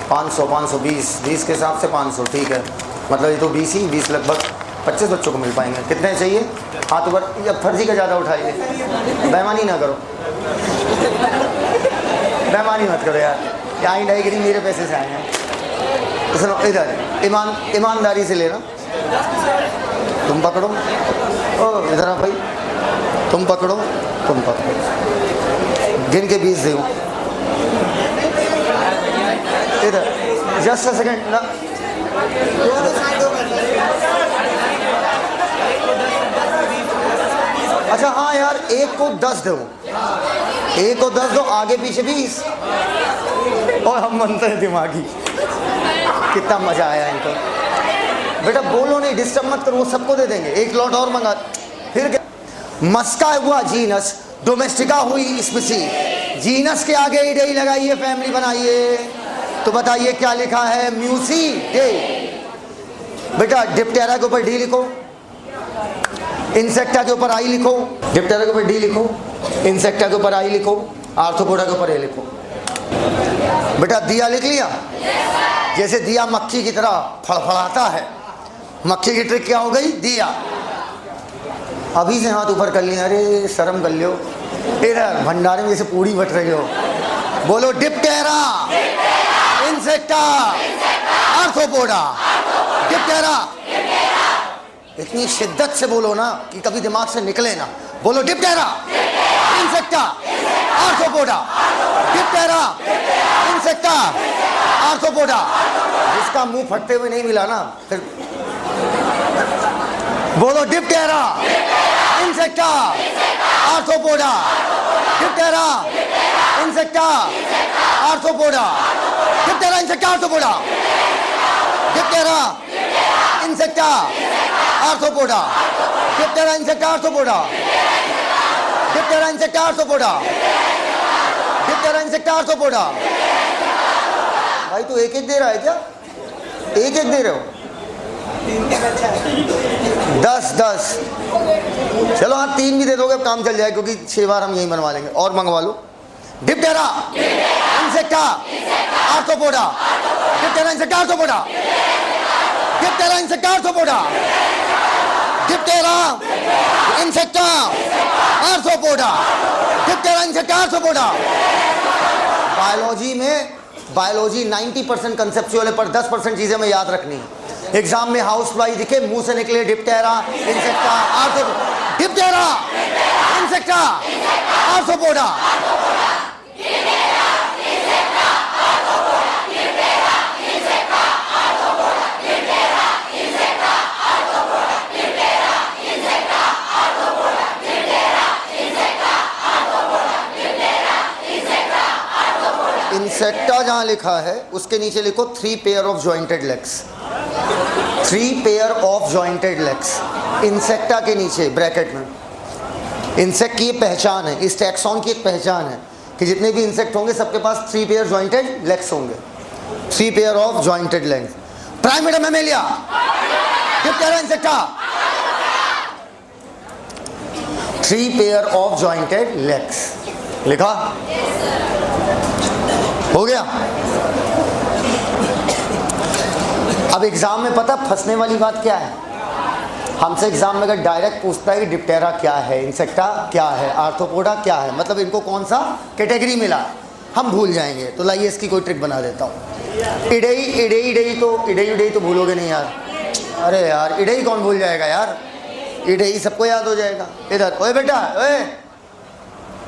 500 520 20 के हिसाब से 500, ठीक है? मतलब ये तो 20 ही 20 लगभग 25 बच्चों को मिल पाएंगे। कितने चाहिए? हाथ ऊपर, या फर्जी का ज़्यादा उठाइए, बेईमानी ना करो, बेईमानी मत करो यार, यहाँ डाइग्री मेरे पैसे से आए हैं। सुनो इधर, ईमानदारी से लेना। तुम पकड़ो, ओ इधर आ भाई, तुम पकड़ो, तुम पकड़ो, गिन के 20 दो इधर। जस्ट अ सेकेंड ना, अच्छा हाँ यार, एक को 10 दो, एक को 10 दो, आगे पीछे 20। और हम बनते हैं दिमागी। कितना मजा आया इनको। बेटा बोलो नहीं, डिस्टर्ब मत करो, वो सबको दे देंगे। एक लॉट और मंगा। फिर क्या? मस्का हुआ जीनस, डोमेस्टिका हुई स्पीसी। जीनस के आगे इडे लगाइए, फैमिली बनाइए। तो बताइए क्या लिखा है? Meucci day. बेटा डिप्टेरा के ऊपर डी लिखो, इंसेक्टा के ऊपर आई लिखो। डिप्टेरा के ऊपर डी लिखो, इंसेक्टा के ऊपर आई लिखो, आर्थ्रोपोडा के ऊपर ए लिखो। बेटा दिया लिख लिया? जैसे दिया मक्खी की तरह फड़फड़ाता है, मक्खी की ट्रिक क्या हो गई? दिया। अभी से हाथ ऊपर कर लिया, अरे शर्म कर लो। इधर भंडारे में जैसे पूड़ी बट रहे हो, बोलो डिप्टेरा, इंसेक्टा, आर्थ्रोपोडा, डिप्टेरा। इतनी शिद्दत से बोलो ना कि कभी दिमाग से निकले ना। बोलो Diptera, Insecta, Arthropoda, Diptera, Insecta, arthropoda. जिसका मुंह फटते हुए नहीं मिला ना फिर बोलो Diptera, Insecta, Arthropoda, Diptera, Insecta, Arthropoda, Diptera, Insecta, Arthropoda, Diptera, Insecta, Arthropoda, Diptera, Insecta, Arthropoda, Diptera, Insecta, Arthropoda, Diptera, Insecta, arthropoda. भाई तू एक एक दे रहा है क्या? एक एक दे रहे हो? 10 चलो हाँ 3 भी दे दोगे काम चल जाए, क्योंकि 6 बार हम यही बनवा लेंगे। और मंगवा लो। Diptera, Insecta, Arthropoda, Diptera, Insecta, Arthropoda, Diptera, Insecta, Arthropoda, Diptera, Insecta, Arthropoda, Diptera, Insecta, Arthropoda. Biology 90% conceptual है, पर 10% चीजें हमें याद रखनी है। एग्जाम में हाउस फ्लाई दिखे, मुंह से निकले Diptera, Insecta, Arthropoda, Diptera, Insecta, arthropoda. Insecta जहां लिखा है उसके नीचे लिखो 3 pair of jointed legs. 3 pair of jointed legs insecta के नीचे ब्रैकेट में। इंसेक्ट की ये पहचान है, इस टैक्सॉन की एक पहचान है कि जितने भी इंसेक्ट होंगे सबके पास 3 पेयर जॉइंटेड लेग्स होंगे। 3 pair of jointed legs. Primata Mammalia, Diptera, insecta, 3 pair of jointed legs. लिखा हो गया। अब एग्जाम में पता फंसने वाली बात क्या है? हमसे एग्जाम में अगर डायरेक्ट पूछता है कि डिप्टेरा क्या है, इंसेक्टा क्या है, आर्थ्रोपोडा क्या है, मतलब इनको कौन सा कैटेगरी मिला है, हम भूल जाएंगे। तो लाइए इसकी कोई ट्रिक बना देता हूँ। इडेई तो भूलोगे नहीं यार। अरे यार इडेई कौन भूल जाएगा यार? इडेई सबको याद हो जाएगा। इधर ओए बेटा, ओए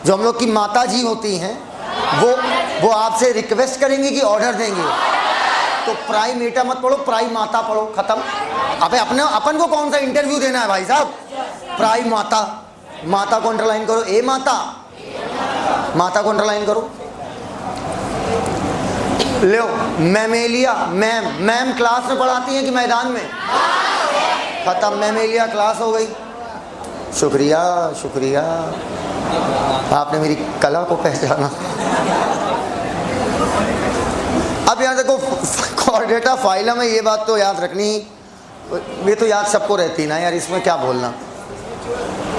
जो हम लोग की माता जी होती हैं वो आपसे रिक्वेस्ट करेंगे कि ऑर्डर देंगे। तो प्राइमेटा मत पढ़ो, प्राई माता पढ़ो, खत्म। अबे अपन को कौन सा इंटरव्यू देना है भाई साहब? प्राई माता, माता को अंडरलाइन करो। ए माता, माता को अंडरलाइन करो। लो मैमेलिया, मैम क्लास में पढ़ाती हैं कि मैदान में? खत्म, मैमेलिया क्लास हो गई। शुक्रिया शुक्रिया, आपने मेरी कला को पहचाना। अब यहाँ देखो कॉर्डेटा फाइलम है, ये बात तो याद रखनी, ये तो याद सबको रहती ना यार, इसमें क्या बोलना।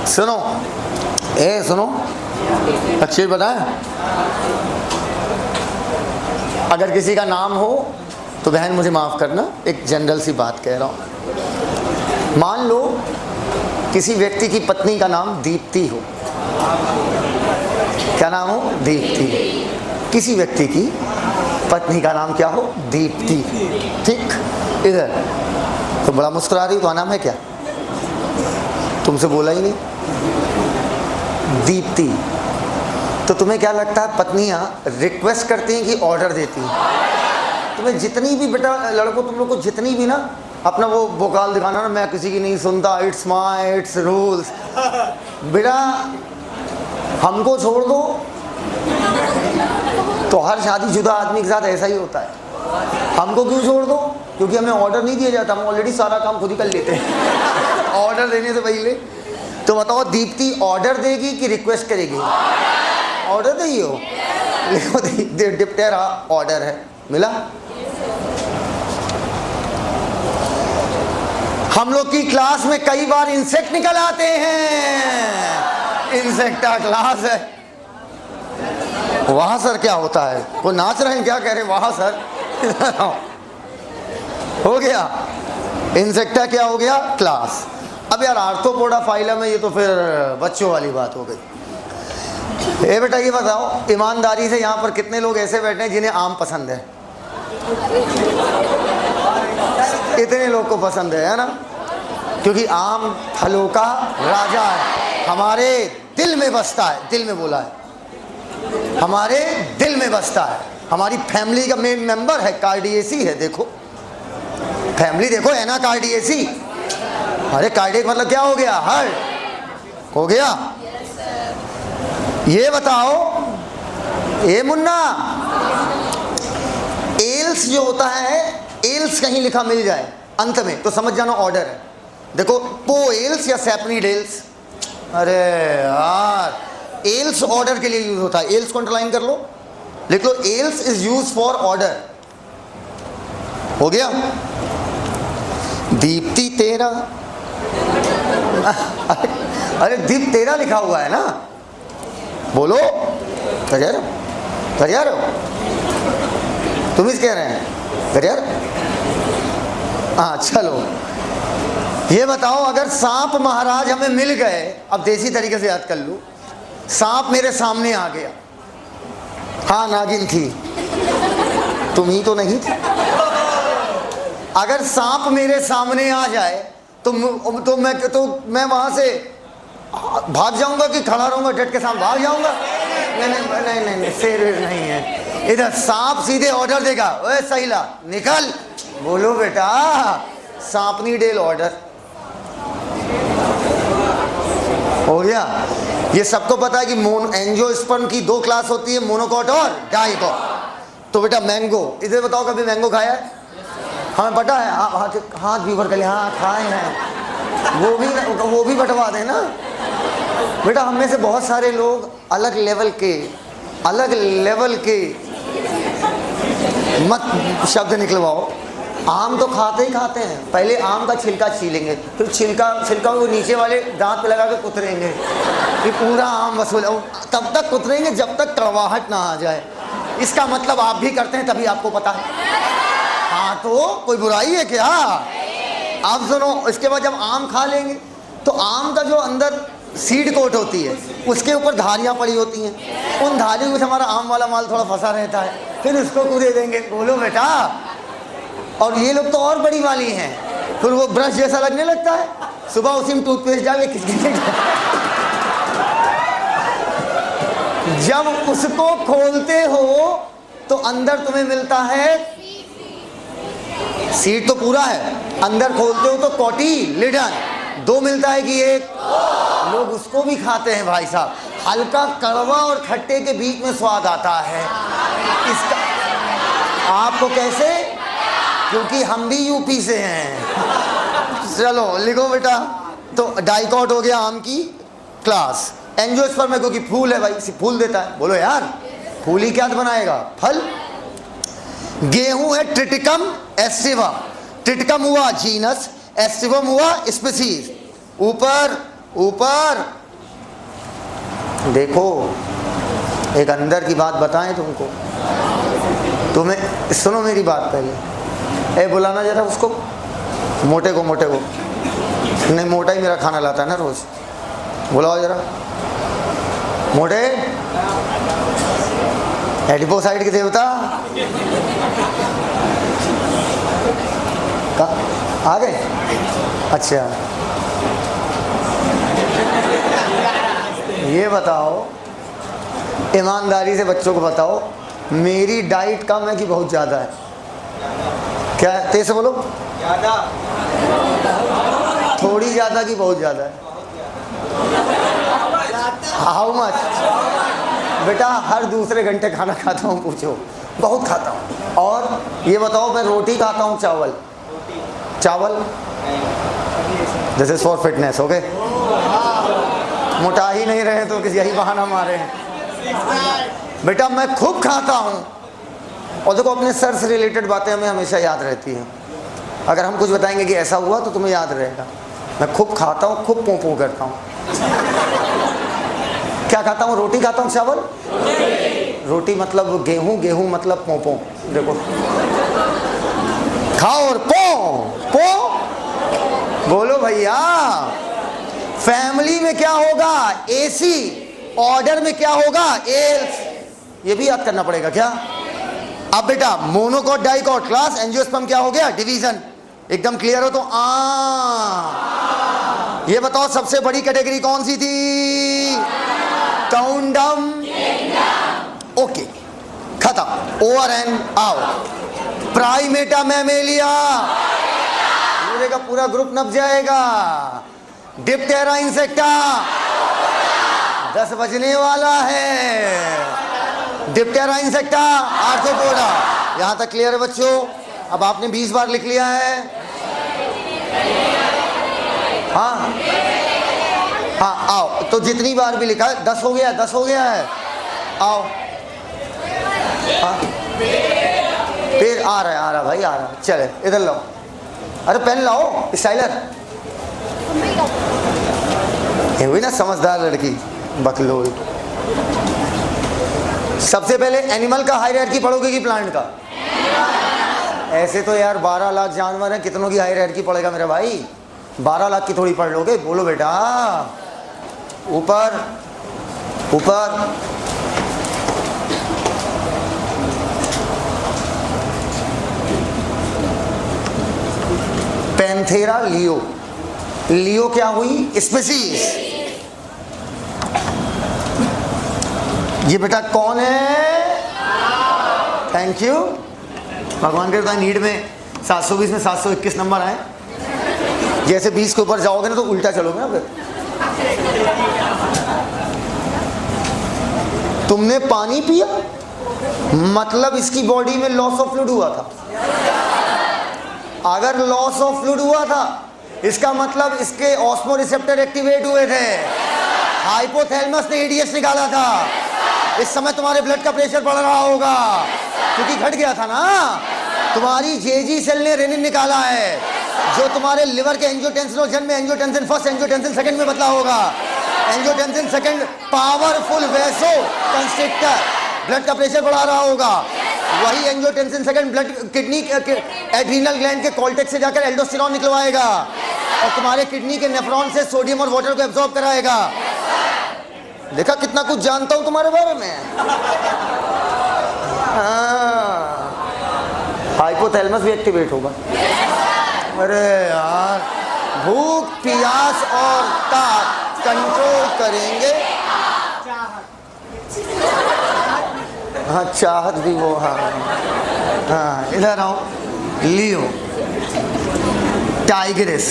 सुनो सुनो, अच्छी बताएं। अगर किसी का नाम हो तो बहन मुझे माफ़ करना, एक जनरल सी बात कह रहा हूँ। मान लो किसी व्यक्ति की पत्नी का नाम दीप्ति हो। क्या नाम हो? दीप्ति। किसी व्यक्ति की पत्नी का नाम क्या हो? दीप्ति। ठीक, इधर तो बड़ा मुस्कुरा रही, तो नाम है क्या? तुमसे बोला ही नहीं, दीप्ति। तो तुम्हें क्या लगता है पत्नियां रिक्वेस्ट करती हैं कि ऑर्डर देती हैं? तुम्हें जितनी भी बेटा लड़कों, तुम लोग को जितनी भी ना अपना वो भोकाल दिखाना ना, मैं किसी की नहीं सुनता, इट्स माई इट्स रूल्स, बेटा हमको छोड़ दो। तो हर शादीशुदा आदमी के साथ ऐसा ही होता है। हमको क्यों छोड़ दो? क्योंकि हमें ऑर्डर नहीं दिया जाता, हम ऑलरेडी सारा काम खुद ही कर लेते हैं ऑर्डर देने से पहले। तो बताओ दीप्ति ऑर्डर देगी कि रिक्वेस्ट करेगी? ऑर्डर देगी हो। लिखो डिप्टेरा ऑर्डर है, मिला। हम लोग की क्लास में कई बार इंसेक्ट निकल आते हैं, इंसेक्टा क्लास है। वहाँ सर क्या होता है? वो नाच रहे हैं क्या? कह रहे वहाँ सर हो गया। इंसेक्टा क्या हो गया? क्लास। अब यार आर्थ्रोपोडा फाइलम है, ये तो फिर बच्चों वाली बात हो गई। ए बेटा ये बताओ ईमानदारी से, यहाँ पर कितने लोग ऐसे बैठे हैं जिन्हें आम पसंद है? इतने लोग को पसंद है ना? क्योंकि आम फलों का राजा है, हमारे दिल में बसता है। दिल में बोला है, हमारे दिल में बसता है। हमारी फैमिली का मेन मेंबर है, कार्डियेसी है। देखो फैमिली, देखो है ना कार्डियेसी। अरे कार्डियक मतलब क्या हो गया? हार्ट हो गया। ये बताओ ए मुन्ना, एल्स जो होता है, एल्स कहीं लिखा मिल जाए अंत में तो समझ जाना ऑर्डर है। देखो पोएल्स या सैपनीडेल्स। अरे यार, एल्स ऑर्डर के लिए यूज होता है। एल्स को अंडरलाइन कर लो, लिख लो else is use for order. हो गया। दीप्ति तेरा अरे दीप तेरा लिखा हुआ है ना, बोलो। करियर करियर तुम इस कह रहे हैं करियर। हाँ चलो ये बताओ, अगर सांप महाराज हमें मिल गए, अब देसी तरीके से याद कर लो, सांप मेरे सामने आ गया। हाँ नागिन थी, तुम ही तो नहीं थी। अगर सांप मेरे सामने आ जाए तो मैं वहां से भाग जाऊंगा कि खड़ा रहूंगा डट के सामने? भाग जाऊंगा। नहीं नहीं नहीं नहीं, नहीं शेर नहीं है इधर। सांप सीधे ऑर्डर देगा, ओए सहीला निकल। बोलो बेटा, सांपनी डेल ऑर्डर। हो गया। ये सबको पता है कि एंजियोस्पर्म की दो क्लास होती है, मोनोकॉट और डाइकॉट। तो बेटा मैंगो, इधर बताओ कभी मैंगो खाया है? हमें पता है। हाथ भी भर कर लिया, हाँ खाए हैं। वो भी बंटवा दें ना बेटा। हम में से बहुत सारे लोग अलग लेवल के मत शब्द निकलवाओ। आम तो खाते ही खाते हैं। पहले आम का छिलका छीलेंगे, फिर छिलका वो नीचे वाले दांत पे लगा के कुतरेंगे, फिर पूरा आम वसूल। तब तक कुतरेंगे जब तक कड़वाहट ना आ जाए। इसका मतलब आप भी करते हैं, तभी आपको पता है। हाँ तो कोई बुराई है क्या? आप सुनो, इसके बाद जब आम खा लेंगे तो आम का जो अंदर सीड कोट होती है, उसके ऊपर धारियाँ पड़ी होती हैं। उन धारियों में हमारा आम वाला माल थोड़ा फंसा रहता है, फिर उसको कूदे देंगे। बोलो बेटा। और ये लोग तो और बड़ी वाली हैं, फिर वो ब्रश जैसा लगने लगता है। सुबह उसी में टूथपेस्ट डाल के जब उसको खोलते हो तो अंदर तुम्हें मिलता है, सीड तो पूरा है, अंदर खोलते हो तो कोटिलिडन। दो मिलता है कि एक? लोग उसको भी खाते हैं भाई साहब। हल्का कड़वा और खट्टे के बीच में स्वाद आता है इसका। आपको कैसे? क्योंकि हम भी यूपी से हैं। चलो लिखो बेटा। तो डाइकॉट हो गया आम की क्लास। एंजियोस्पर्म में क्योंकि फूल है भाई, फूल देता है। बोलो यार, फूल ही क्या बनाएगा? फल। गेहूं है ट्रिटिकम एस्टिवा। ट्रिटिकम हुआ जीनस, एस्टिवम हुआ स्पीसीज। ऊपर ऊपर देखो, एक अंदर की बात बताएं तुमको। तुम्हें सुनो मेरी बात पहले। ए बुलाना जरा उसको, मोटे को। नहीं, मोटा ही मेरा खाना लाता है ना रोज। बुलाओ जरा मोटे। एडिपोसाइड के देवता आ गए। अच्छा ये बताओ, ईमानदारी से बच्चों को बताओ, मेरी डाइट कम है कि बहुत ज़्यादा है? क्या है? तेज से बोलो। ज़्यादा। थोड़ी ज़्यादा कि बहुत ज़्यादा है? How much? बेटा हर दूसरे घंटे खाना खाता हूँ, पूछो। बहुत खाता हूँ। और ये बताओ, मैं रोटी खाता हूँ चावल? This is for fitness. Okay, मोटा ही नहीं रहे तो किसी यही बहाना मारे हैं। बेटा मैं खूब खाता हूँ। और देखो, अपने सर से रिलेटेड बातें हमें हमेशा याद रहती हैं। अगर हम कुछ बताएंगे कि ऐसा हुआ तो तुम्हें याद रहेगा। मैं खूब खाता हूँ, खूब पोंपो करता हूँ। क्या खाता हूँ? रोटी खाता हूँ, चावल। रोटी मतलब गेहूँ, गेहूँ मतलब पोंपो। देखो, खाओ और पो। बोलो भैया। फैमिली में क्या होगा? एसी। ऑर्डर में क्या होगा? एल्स। ये भी याद करना पड़ेगा क्या? अब बेटा मोनोकॉट डाइकॉट क्लास एंजियोस्पर्म क्या हो गया? डिवीजन। एकदम क्लियर हो तो ये बताओ सबसे बड़ी कैटेगरी कौन सी थी? काउंडम। ओके खत्म। Over and out. Primata Mammalia, पूरे का पूरा ग्रुप नप जाएगा। डिप्टेरा इंसेक्टा, 10 बजने वाला है। Diptera Insecta, arthropoda. यहां तक क्लियर है बच्चों? अब आपने 20 बार लिख लिया है। हाँ हाँ आओ, तो जितनी बार भी लिखा है 10 हो गया, 10 हो गया है। आओ हाँ। फिर आ रहा भाई, आ रहा। चले इधर लाओ, अरे पेन लाओ, स्टाइलर। ये हुई ना समझदार लड़की, बकलोल। सबसे पहले एनिमल का हायरार्की पढ़ोगे कि प्लांट का? ऐसे तो यार 12 लाख जानवर हैं, कितनों की हायरार्की पड़ेगा मेरे भाई? 12 लाख की थोड़ी पढ़ लोगे। बोलो बेटा, ऊपर ऊपर। Panthera leo. लियो क्या हुई? स्पीसीज। ये बेटा कौन है? Thank you. भगवान के नीड में 720 में 721 नंबर आए। जैसे 20 के ऊपर जाओगे ना तो उल्टा चलोगे ना फिर। तुमने पानी पिया, मतलब इसकी बॉडी में लॉस ऑफ फ्लूइड हुआ था। अगर लॉस ऑफ फ्लूइड हुआ था, इसका मतलब इसके ऑस्मो रिसेप्टर एक्टिवेट हुए थे। हाइपोथैलेमस ने एडीएस निकाला था। इस समय तुम्हारे ब्लड का प्रेशर बढ़ रहा होगा क्योंकि घट गया था ना। तुम्हारी जेजी सेल ने रेनिन निकाला है, जो तुम्हारे लिवर के एंजियोटेंसिनोजन में एंजियोटेंसिन फर्स्ट, एंजियोटेंसिन सेकंड में बदला होगा। Angiotensin second powerful vaso constrictor, blood का प्रेशर बढ़ा रहा होगा। वही angiotensin second blood kidney adrenal gland के कॉर्टेक्स से जाकर एल्डोस्टेरॉन निकलवाएगा और तुम्हारे किडनी के नेफ्रॉन से सोडियम और वाटर को एब्जॉर्ब कराएगा। देखा कितना कुछ जानता हूं तुम्हारे बारे में। हाइपोथैलेमस भी एक्टिवेट होगा। अरे यार, भूख प्यास और ताप कंट्रोल करेंगे। हाँ चाहत भी वो। हाँ हाँ इधर आओ। लियो, टाइग्रिस।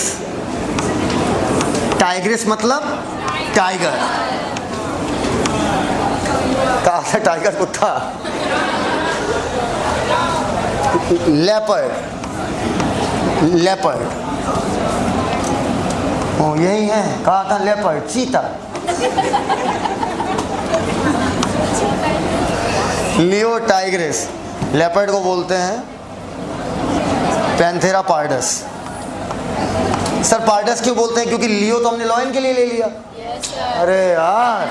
टाइग्रिस मतलब टाइगर। कहा था टाइगर कुत्ता। लेपर्ड, लेपर्ड ओ यही है। कहा था लेपर्ड, चीता। लियो टाइग्रिस। लेपर्ड को बोलते हैं पैंथेरा पार्डस। सर पार्डस क्यों बोलते हैं? क्योंकि लियो तो हमने लॉयन के लिए ले लिया। अरे यार,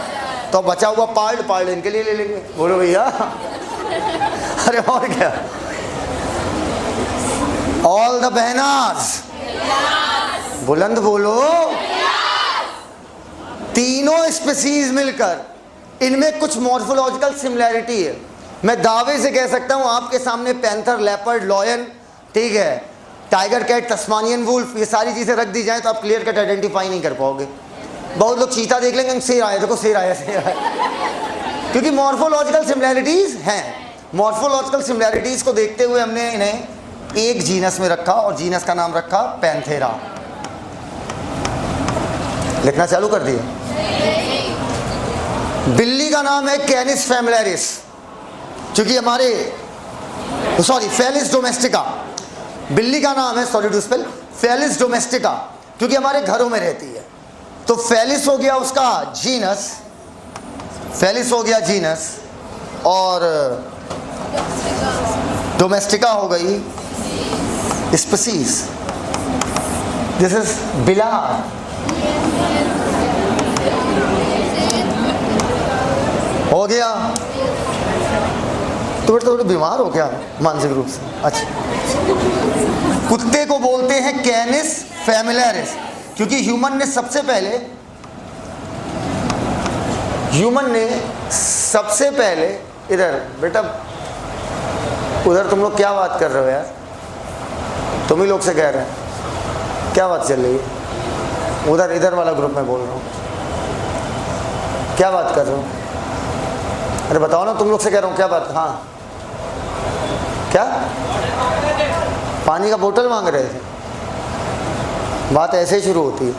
तो बचा हुआ पार्ड इनके लिए ले लेंगे। बोलो भैया। अरे और क्या? ऑल द बहनाज, बुलंद बोलो। तीनों स्पीसीज मिलकर इनमें कुछ मॉर्फोलॉजिकल सिमिलैरिटी है। मैं दावे से कह सकता हूं आपके सामने पैंथर, लेपर्ड, लॉयन, ठीक है, टाइगर कैट, तस्मानियन वुल्फ, ये सारी चीजें रख दी जाए तो आप क्लियर कट आइडेंटिफाई नहीं कर पाओगे। बहुत लोग चीता देख लेंगे, शेर आया, देखो शेर आया, शेर आया। क्योंकि मॉर्फोलॉजिकल सिमिलैरिटीज हैं। मॉर्फोलॉजिकल सिमिलैरिटीज को देखते हुए हमने इन्हें एक जीनस में रखा और जीनस का नाम रखा पैंथेरा। लिखना चालू कर दिया। बिल्ली का नाम है कैनिस फैमिलियरिस, क्योंकि हमारे फेलिस डोमेस्टिका। बिल्ली का नाम है, sorry to spell, Felis domestica, क्योंकि हमारे घरों में रहती है। तो फेलिस हो गया उसका जीनस, फेलिस हो गया जीनस, और डोमेस्टिका हो गई स्पीसीज। दिस इज बिलार। हो गया। तो थोड़े बीमार हो क्या मानसिक रूप से? अच्छा, कुत्ते को बोलते हैं कैनिस फैमिलियरिस, क्योंकि ह्यूमन ने सबसे पहले ह्यूमन ने सबसे पहले, इधर बेटा, उधर तुम लोग क्या बात कर रहे हो यार, तुम ही लोग से कह रहे हैं, क्या बात चल रही है? उधर इधर वाला ग्रुप में बोल रहा हूँ, क्या बात कर रहे हो? अरे बताओ ना, तुम लोग से कह रहा हूँ, क्या बात? हाँ, क्या पानी का बोतल मांग रहे थे? बात ऐसे ही शुरू होती है।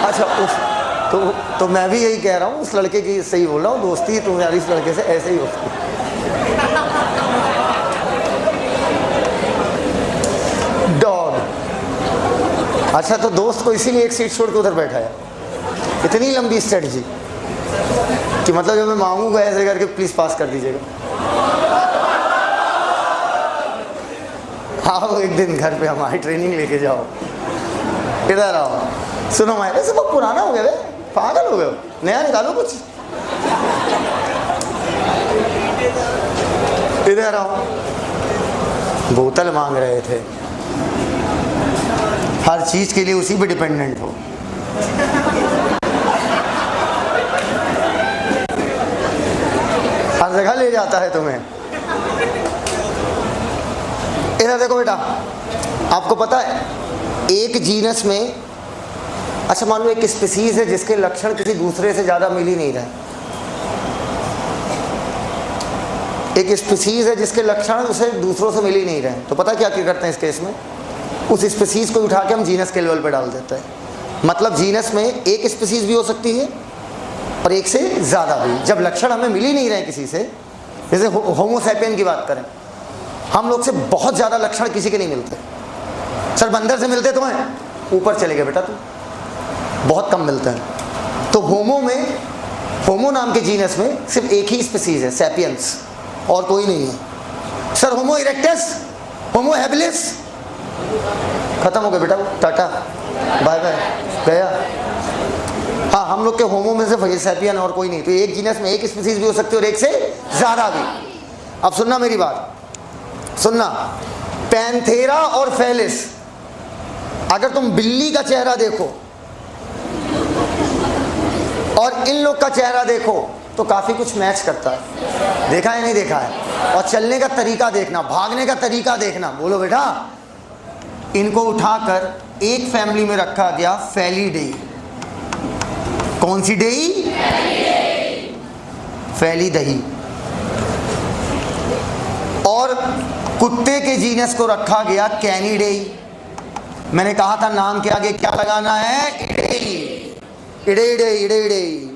अच्छा, तो मैं भी यही कह रहा हूँ, उस लड़के की सही बोल रहा हूँ, दोस्ती तुम्हारी इस लड़के से ऐसे ही होती है। डॉग, अच्छा तो दोस्त को इसीलिए एक सीट छोड़ के उधर बैठाया, इतनी लंबी स्ट्रेटजी कि मतलब जब मैं मांगूंगा ऐसे करके प्लीज पास कर दीजिएगा। आओ एक दिन घर पे हमारी ट्रेनिंग लेके जाओ, इधर आओ, सुनो मैं वैसे बहुत पुराना हो गया, वे पागल हो गए, नया निकालो कुछ, इधर आओ। बोतल मांग रहे थे, हर चीज के लिए उसी पे डिपेंडेंट हो। हर जगह ले जाता है तुम्हें। इधर देखो बेटा, आपको पता है एक जीनस में, अच्छा मान लो एक स्पीसीज है जिसके लक्षण किसी दूसरे से ज्यादा मिल ही नहीं रहे, एक स्पीसीज है जिसके लक्षण उसे दूसरों से मिल ही नहीं रहे, तो पता क्या करते हैं इस केस में, उस स्पीसीज को उठा के हम जीनस के लेवल पे डाल देते हैं। मतलब जीनस में एक स्पीसीज भी हो सकती है और एक से ज़्यादा भी, जब लक्षण हमें मिल ही नहीं रहे किसी से। जैसे होमो सैपियन की बात करें, हम लोग से बहुत ज़्यादा लक्षण किसी के नहीं मिलते। सर बंदर से मिलते तुम्हें, ऊपर चले गए बेटा तुम, बहुत कम मिलते हैं। तो होमो में, होमो नाम के जीनस में सिर्फ एक ही स्पीसीज है, सैपियंस, और कोई नहीं है। सर होमो इरेक्टस, होमो हैबिलिस, खत्म हो गया बेटा, टाटा बाय बाय गया। हाँ, हम लोग के होमो में से सैपियन और कोई नहीं, तो एक जीनस में एक स्पीसीज भी हो सकती है और एक से ज़्यादा भी। अब सुनना मेरी बात, सुनना, पैंथेरा और फेलिस, अगर तुम बिल्ली का चेहरा देखो और इन लोग का चेहरा देखो तो काफ़ी कुछ मैच करता है। देखा है नहीं देखा है? और चलने का तरीका देखना, भागने का तरीका देखना। बोलो बेटा, इनको उठाकर एक फैमिली में रखा गया, फेलिडेई। कौन सी डेई? फेलिडेई। और कुत्ते के जीनस को रखा गया कैनिडेई। मैंने कहा था नाम के आगे क्या लगाना है? इडेई, इडेई, इडेई।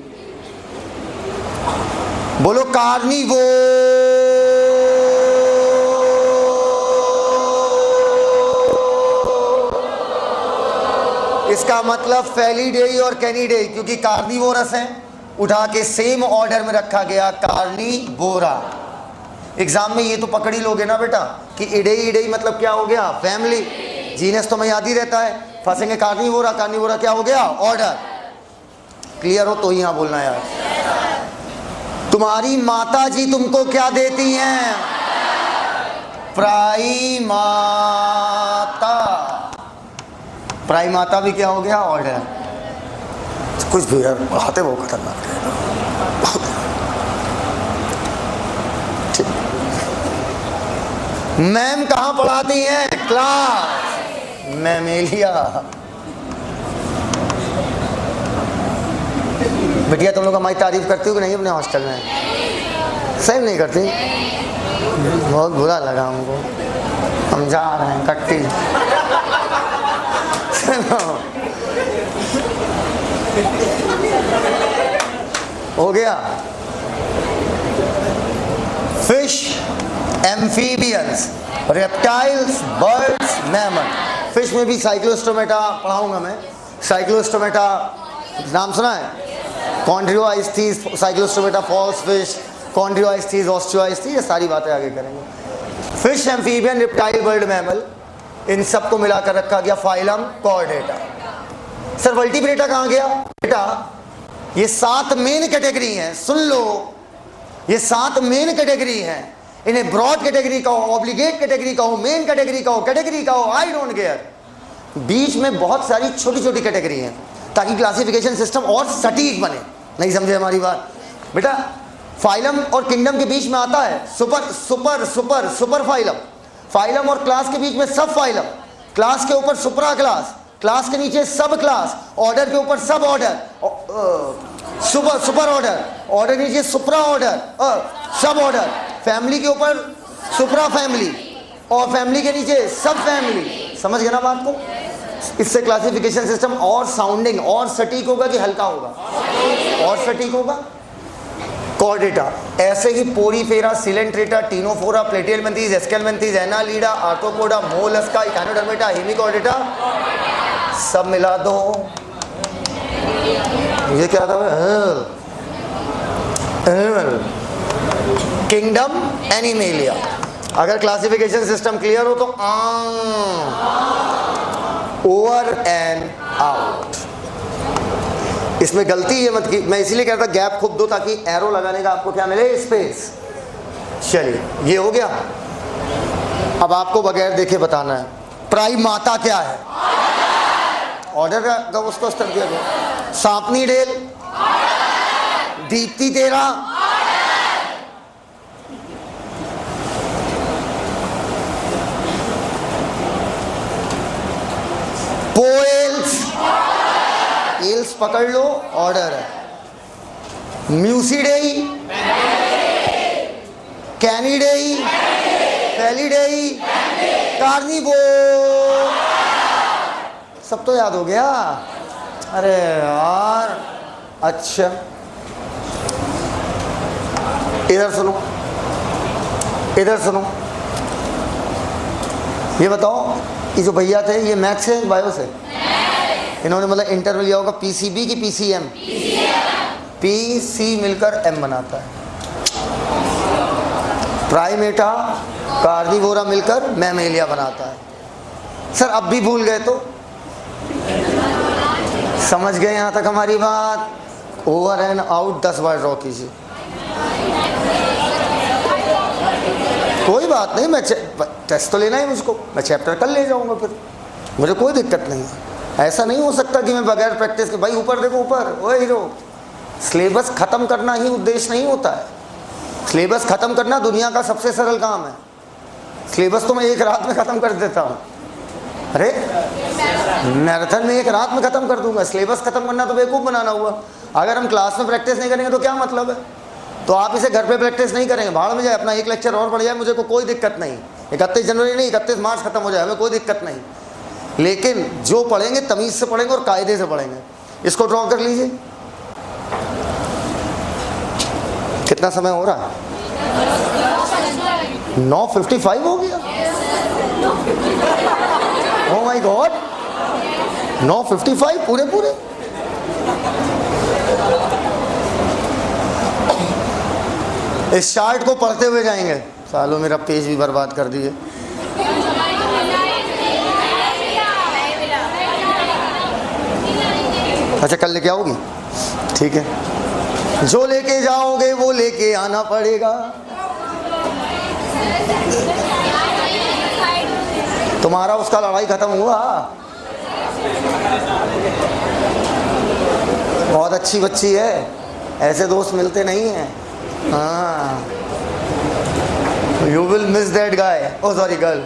बोलो कार्निवोर। इसका मतलब फेलिडेई और कैनिडेई, क्योंकि कार्निवोरस है, उठा के सेम ऑर्डर में रखा गया, कार्निवोरा। एग्जाम में ये तो पकड़ ही लोगे ना बेटा कि इडेई, इडेई मतलब क्या हो गया? फैमिली। जीनस तो मैं याद ही रहता है, फंसेंगे कार्निवोरा, कार्निवोरा क्या हो गया? ऑर्डर। क्लियर हो तो ही हाँ बोलना यार। तुम्हारी माता जी तुमको क्या देती हैं? प्राइमाता। प्राइमाता भी क्या हो गया? ऑर्डर। कुछ भी यार, हाथे बहुत खतरनाक है। मैम कहाँ पढ़ाती हैं? क्लास। मैमेलिया। बिटिया तुम लोग हमारी तारीफ करती हो कि नहीं अपने हॉस्टल में? सही नहीं करती? बहुत बुरा लगा हमको। हम जा रहे हैं कट्टी। हो गया। Fish, amphibians, reptiles, birds, mammal. Fish में भी साइक्लोस्टोमेटा पढ़ाऊंगा मैं। साइक्लोस्टोमेटा नाम सुना है? Chondrichthyes, Cyclostomata, false fish, Chondrichthyes, Osteichthyes, ये सारी बातें आगे करेंगे। Fish, amphibian, reptile, bird, mammal, इन सबको मिलाकर रखा गया फाइलम कॉर्डेटा। सर वर्टिब्रेटा कहाँ गया? बेटा ये 7 मेन कैटेगरी हैं, सुन लो, ये 7 मेन कैटेगरी हैं। इन्हें ब्रॉड कैटेगरी कहो, ऑब्लिगेट कैटेगरी कहो, मेन कैटेगरी कहो, कैटेगरी कहो, आई डोंट केयर। बीच में बहुत सारी छोटी छोटी कैटेगरी हैं ताकि क्लासिफिकेशन सिस्टम और सटीक बने। नहीं समझे हमारी बात बेटा? फाइलम और किंगडम के बीच में आता है super super super super phylum, phylum और क्लास के बीच में सब फाइलम, क्लास के ऊपर सुपरा क्लास, क्लास के नीचे सब क्लास, ऑर्डर के ऊपर सब order, super super order, order के नीचे सुपरा ऑर्डर सब ऑर्डर, फैमिली के ऊपर सुपरा फैमिली और फैमिली के नीचे सब फैमिली। समझ गए ना बात को? इससे क्लासिफिकेशन सिस्टम और साउंडिंग और सटीक होगा कि हल्का होगा? और सटीक होगा। कॉर्डेटा, ऐसे ही Porifera, Coelenterata, Ctenophora, Platyhelminthes, Aschelminthes, Annelida, Arthropoda, Mollusca, Echinodermata, Hemichordata, सब मिला दो। ये क्या था? Kingdom Animalia. अगर क्लासिफिकेशन सिस्टम क्लियर हो तो ओवर एंड आउट। इसमें गलती ये मत की, मैं इसीलिए कहता गैप खूब दो ताकि एरो लगाने का आपको क्या मिले? स्पेस। चलिए ये हो गया। अब आपको बगैर देखे बताना है प्राइम माता क्या है। ऑर्डर का उसको स्तर दिया गया। सांपनी डेल, दीप्ति तेरा, पोएल्स, एल्स पकड़ लो, ऑर्डर है। म्यूसिडेई, कैनिडेई, फेलिडेई, कार्निवो, सब तो याद हो गया। अरे यार अच्छा, इधर सुनो, इधर सुनो। ये बताओ, ये जो भैया थे ये मैथ्स है बायो से? इन्होंने मतलब इंटरवल लिया होगा पीसीबी की पीसीएम? पीसी मिलकर एम बनाता है। प्राइमेटा कार्निवोरा मिलकर मैमेलिया बनाता है। सर अब भी भूल गए तो? समझ गए यहाँ तक हमारी बात? Over and out 10 bar draw कीजिए। कोई बात नहीं, मैं टेस्ट तो लेना है मुझको, मैं चैप्टर कल ले जाऊंगा, फिर मुझे कोई दिक्कत नहीं है। ऐसा नहीं हो सकता कि मैं बगैर प्रैक्टिस के, भाई ऊपर देखो ऊपर, ओए हीरो। सिलेबस ख़त्म करना ही उद्देश्य नहीं होता है। सिलेबस ख़त्म करना दुनिया का सबसे सरल काम है। सिलेबस तो मैं एक रात में ख़त्म कर देता हूँ। अरे मैराथन में एक रात में ख़त्म कर दूंगा। सिलेबस ख़त्म करना तो बेवकूफ़ बनाना हुआ। अगर हम क्लास में प्रैक्टिस नहीं करेंगे तो क्या मतलब है? तो आप इसे घर पे प्रैक्टिस नहीं करेंगे, भाड़ में जाए, अपना एक लेक्चर और बढ़ जाए, मुझे कोई दिक्कत नहीं। 31 जनवरी नहीं, 31 मार्च ख़त्म हो जाए, हमें कोई दिक्कत नहीं। लेकिन जो पढ़ेंगे तमीज़ से पढ़ेंगे और कायदे से पढ़ेंगे। इसको ड्रॉ कर लीजिए। कितना समय हो रहा है? 9:55 हो गया। ओह माय गॉड, 9:55 पूरे पूरे। इस चार्ट को पढ़ते हुए जाएंगे। सालों मेरा पेज भी बर्बाद कर दिए। अच्छा कल लेके आओगी? ठीक है, जो लेके जाओगे वो लेके आना पड़ेगा। तुम्हारा उसका लड़ाई खत्म हुआ? बहुत अच्छी बच्ची है, ऐसे दोस्त मिलते नहीं हैं। हाँ, you will miss that guy, oh sorry girl.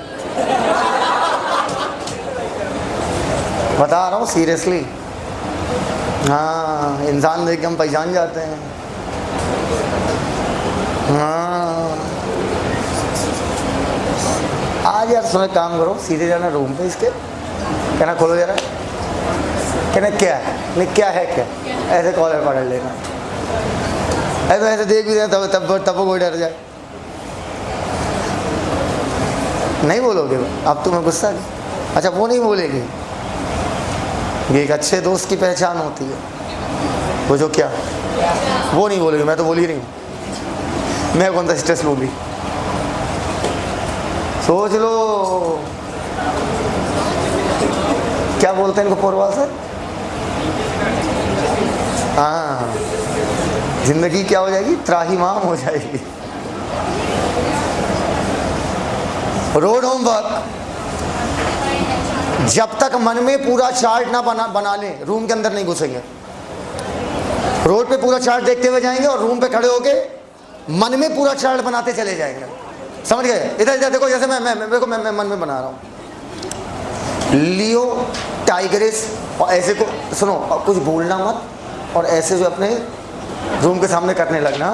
बता रहा हूँ सीरियसली। हाँ, इंसान देख के हम पहचान जाते हैं। हाँ, आज यार सुनो, काम करो, सीधे जाना रूम पे इसके, कहना खोलो जरा, कहना क्या है, नहीं क्या है क्या, ऐसे कॉलर पकड़ लेना। ऐसे ऐसे देख भी देना, तब कोई डर जाए। नहीं बोलोगे? अब तुम्हें गुस्सा नहीं? अच्छा वो नहीं बोलेगी। ये एक अच्छे दोस्त की पहचान होती है। वो जो क्या, वो नहीं बोलेगी। मैं तो बोल ही रही हूँ, मैं कौन सा स्ट्रेस लूँगी? सोच लो, क्या बोलते हैं इनको पूर्वा से? हाँ, जिंदगी क्या हो जाएगी? त्राहिमाम हो जाएगी। रोड होमवर्क, जब तक मन में पूरा चार्ट ना बना लें, रूम के अंदर नहीं घुसेंगे। रोड पे पूरा चार्ट देखते हुए जाएंगे और रूम पे खड़े होके मन में पूरा चार्ट बनाते चले जाएंगे। समझ गए? इधर इधर देखो, जैसे मैं मन में बना रहा हूँ लियो टाइग्रिस, और ऐसे को सुनो, कुछ बोलना मत, और ऐसे जो अपने रूम के सामने करने लगना।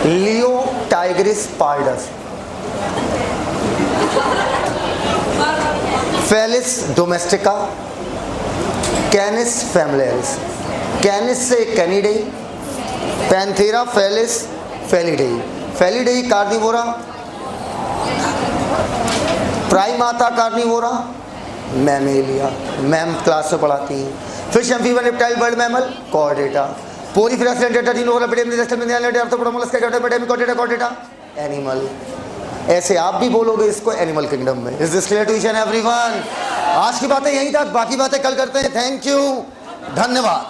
Leo tigris pardus, Felis domestica, Canis familiaris, Canis से Canidae, Panthera Felis Felidae, Felidae Carnivora, Primata Carnivora, Mammalia, ma'am class से पढ़ाती हैं। Fish amphibian reptile bird mammal Chordata, Porifera Coelenterata डिनोरा कॉर्डेटा एनिमल। ऐसे आप भी बोलोगे इसको एनिमल किंगडम में। Is this clear to each and everyone? आज की बातें यहीं तक, बाकी बातें कल करते हैं। थैंक यू, धन्यवाद।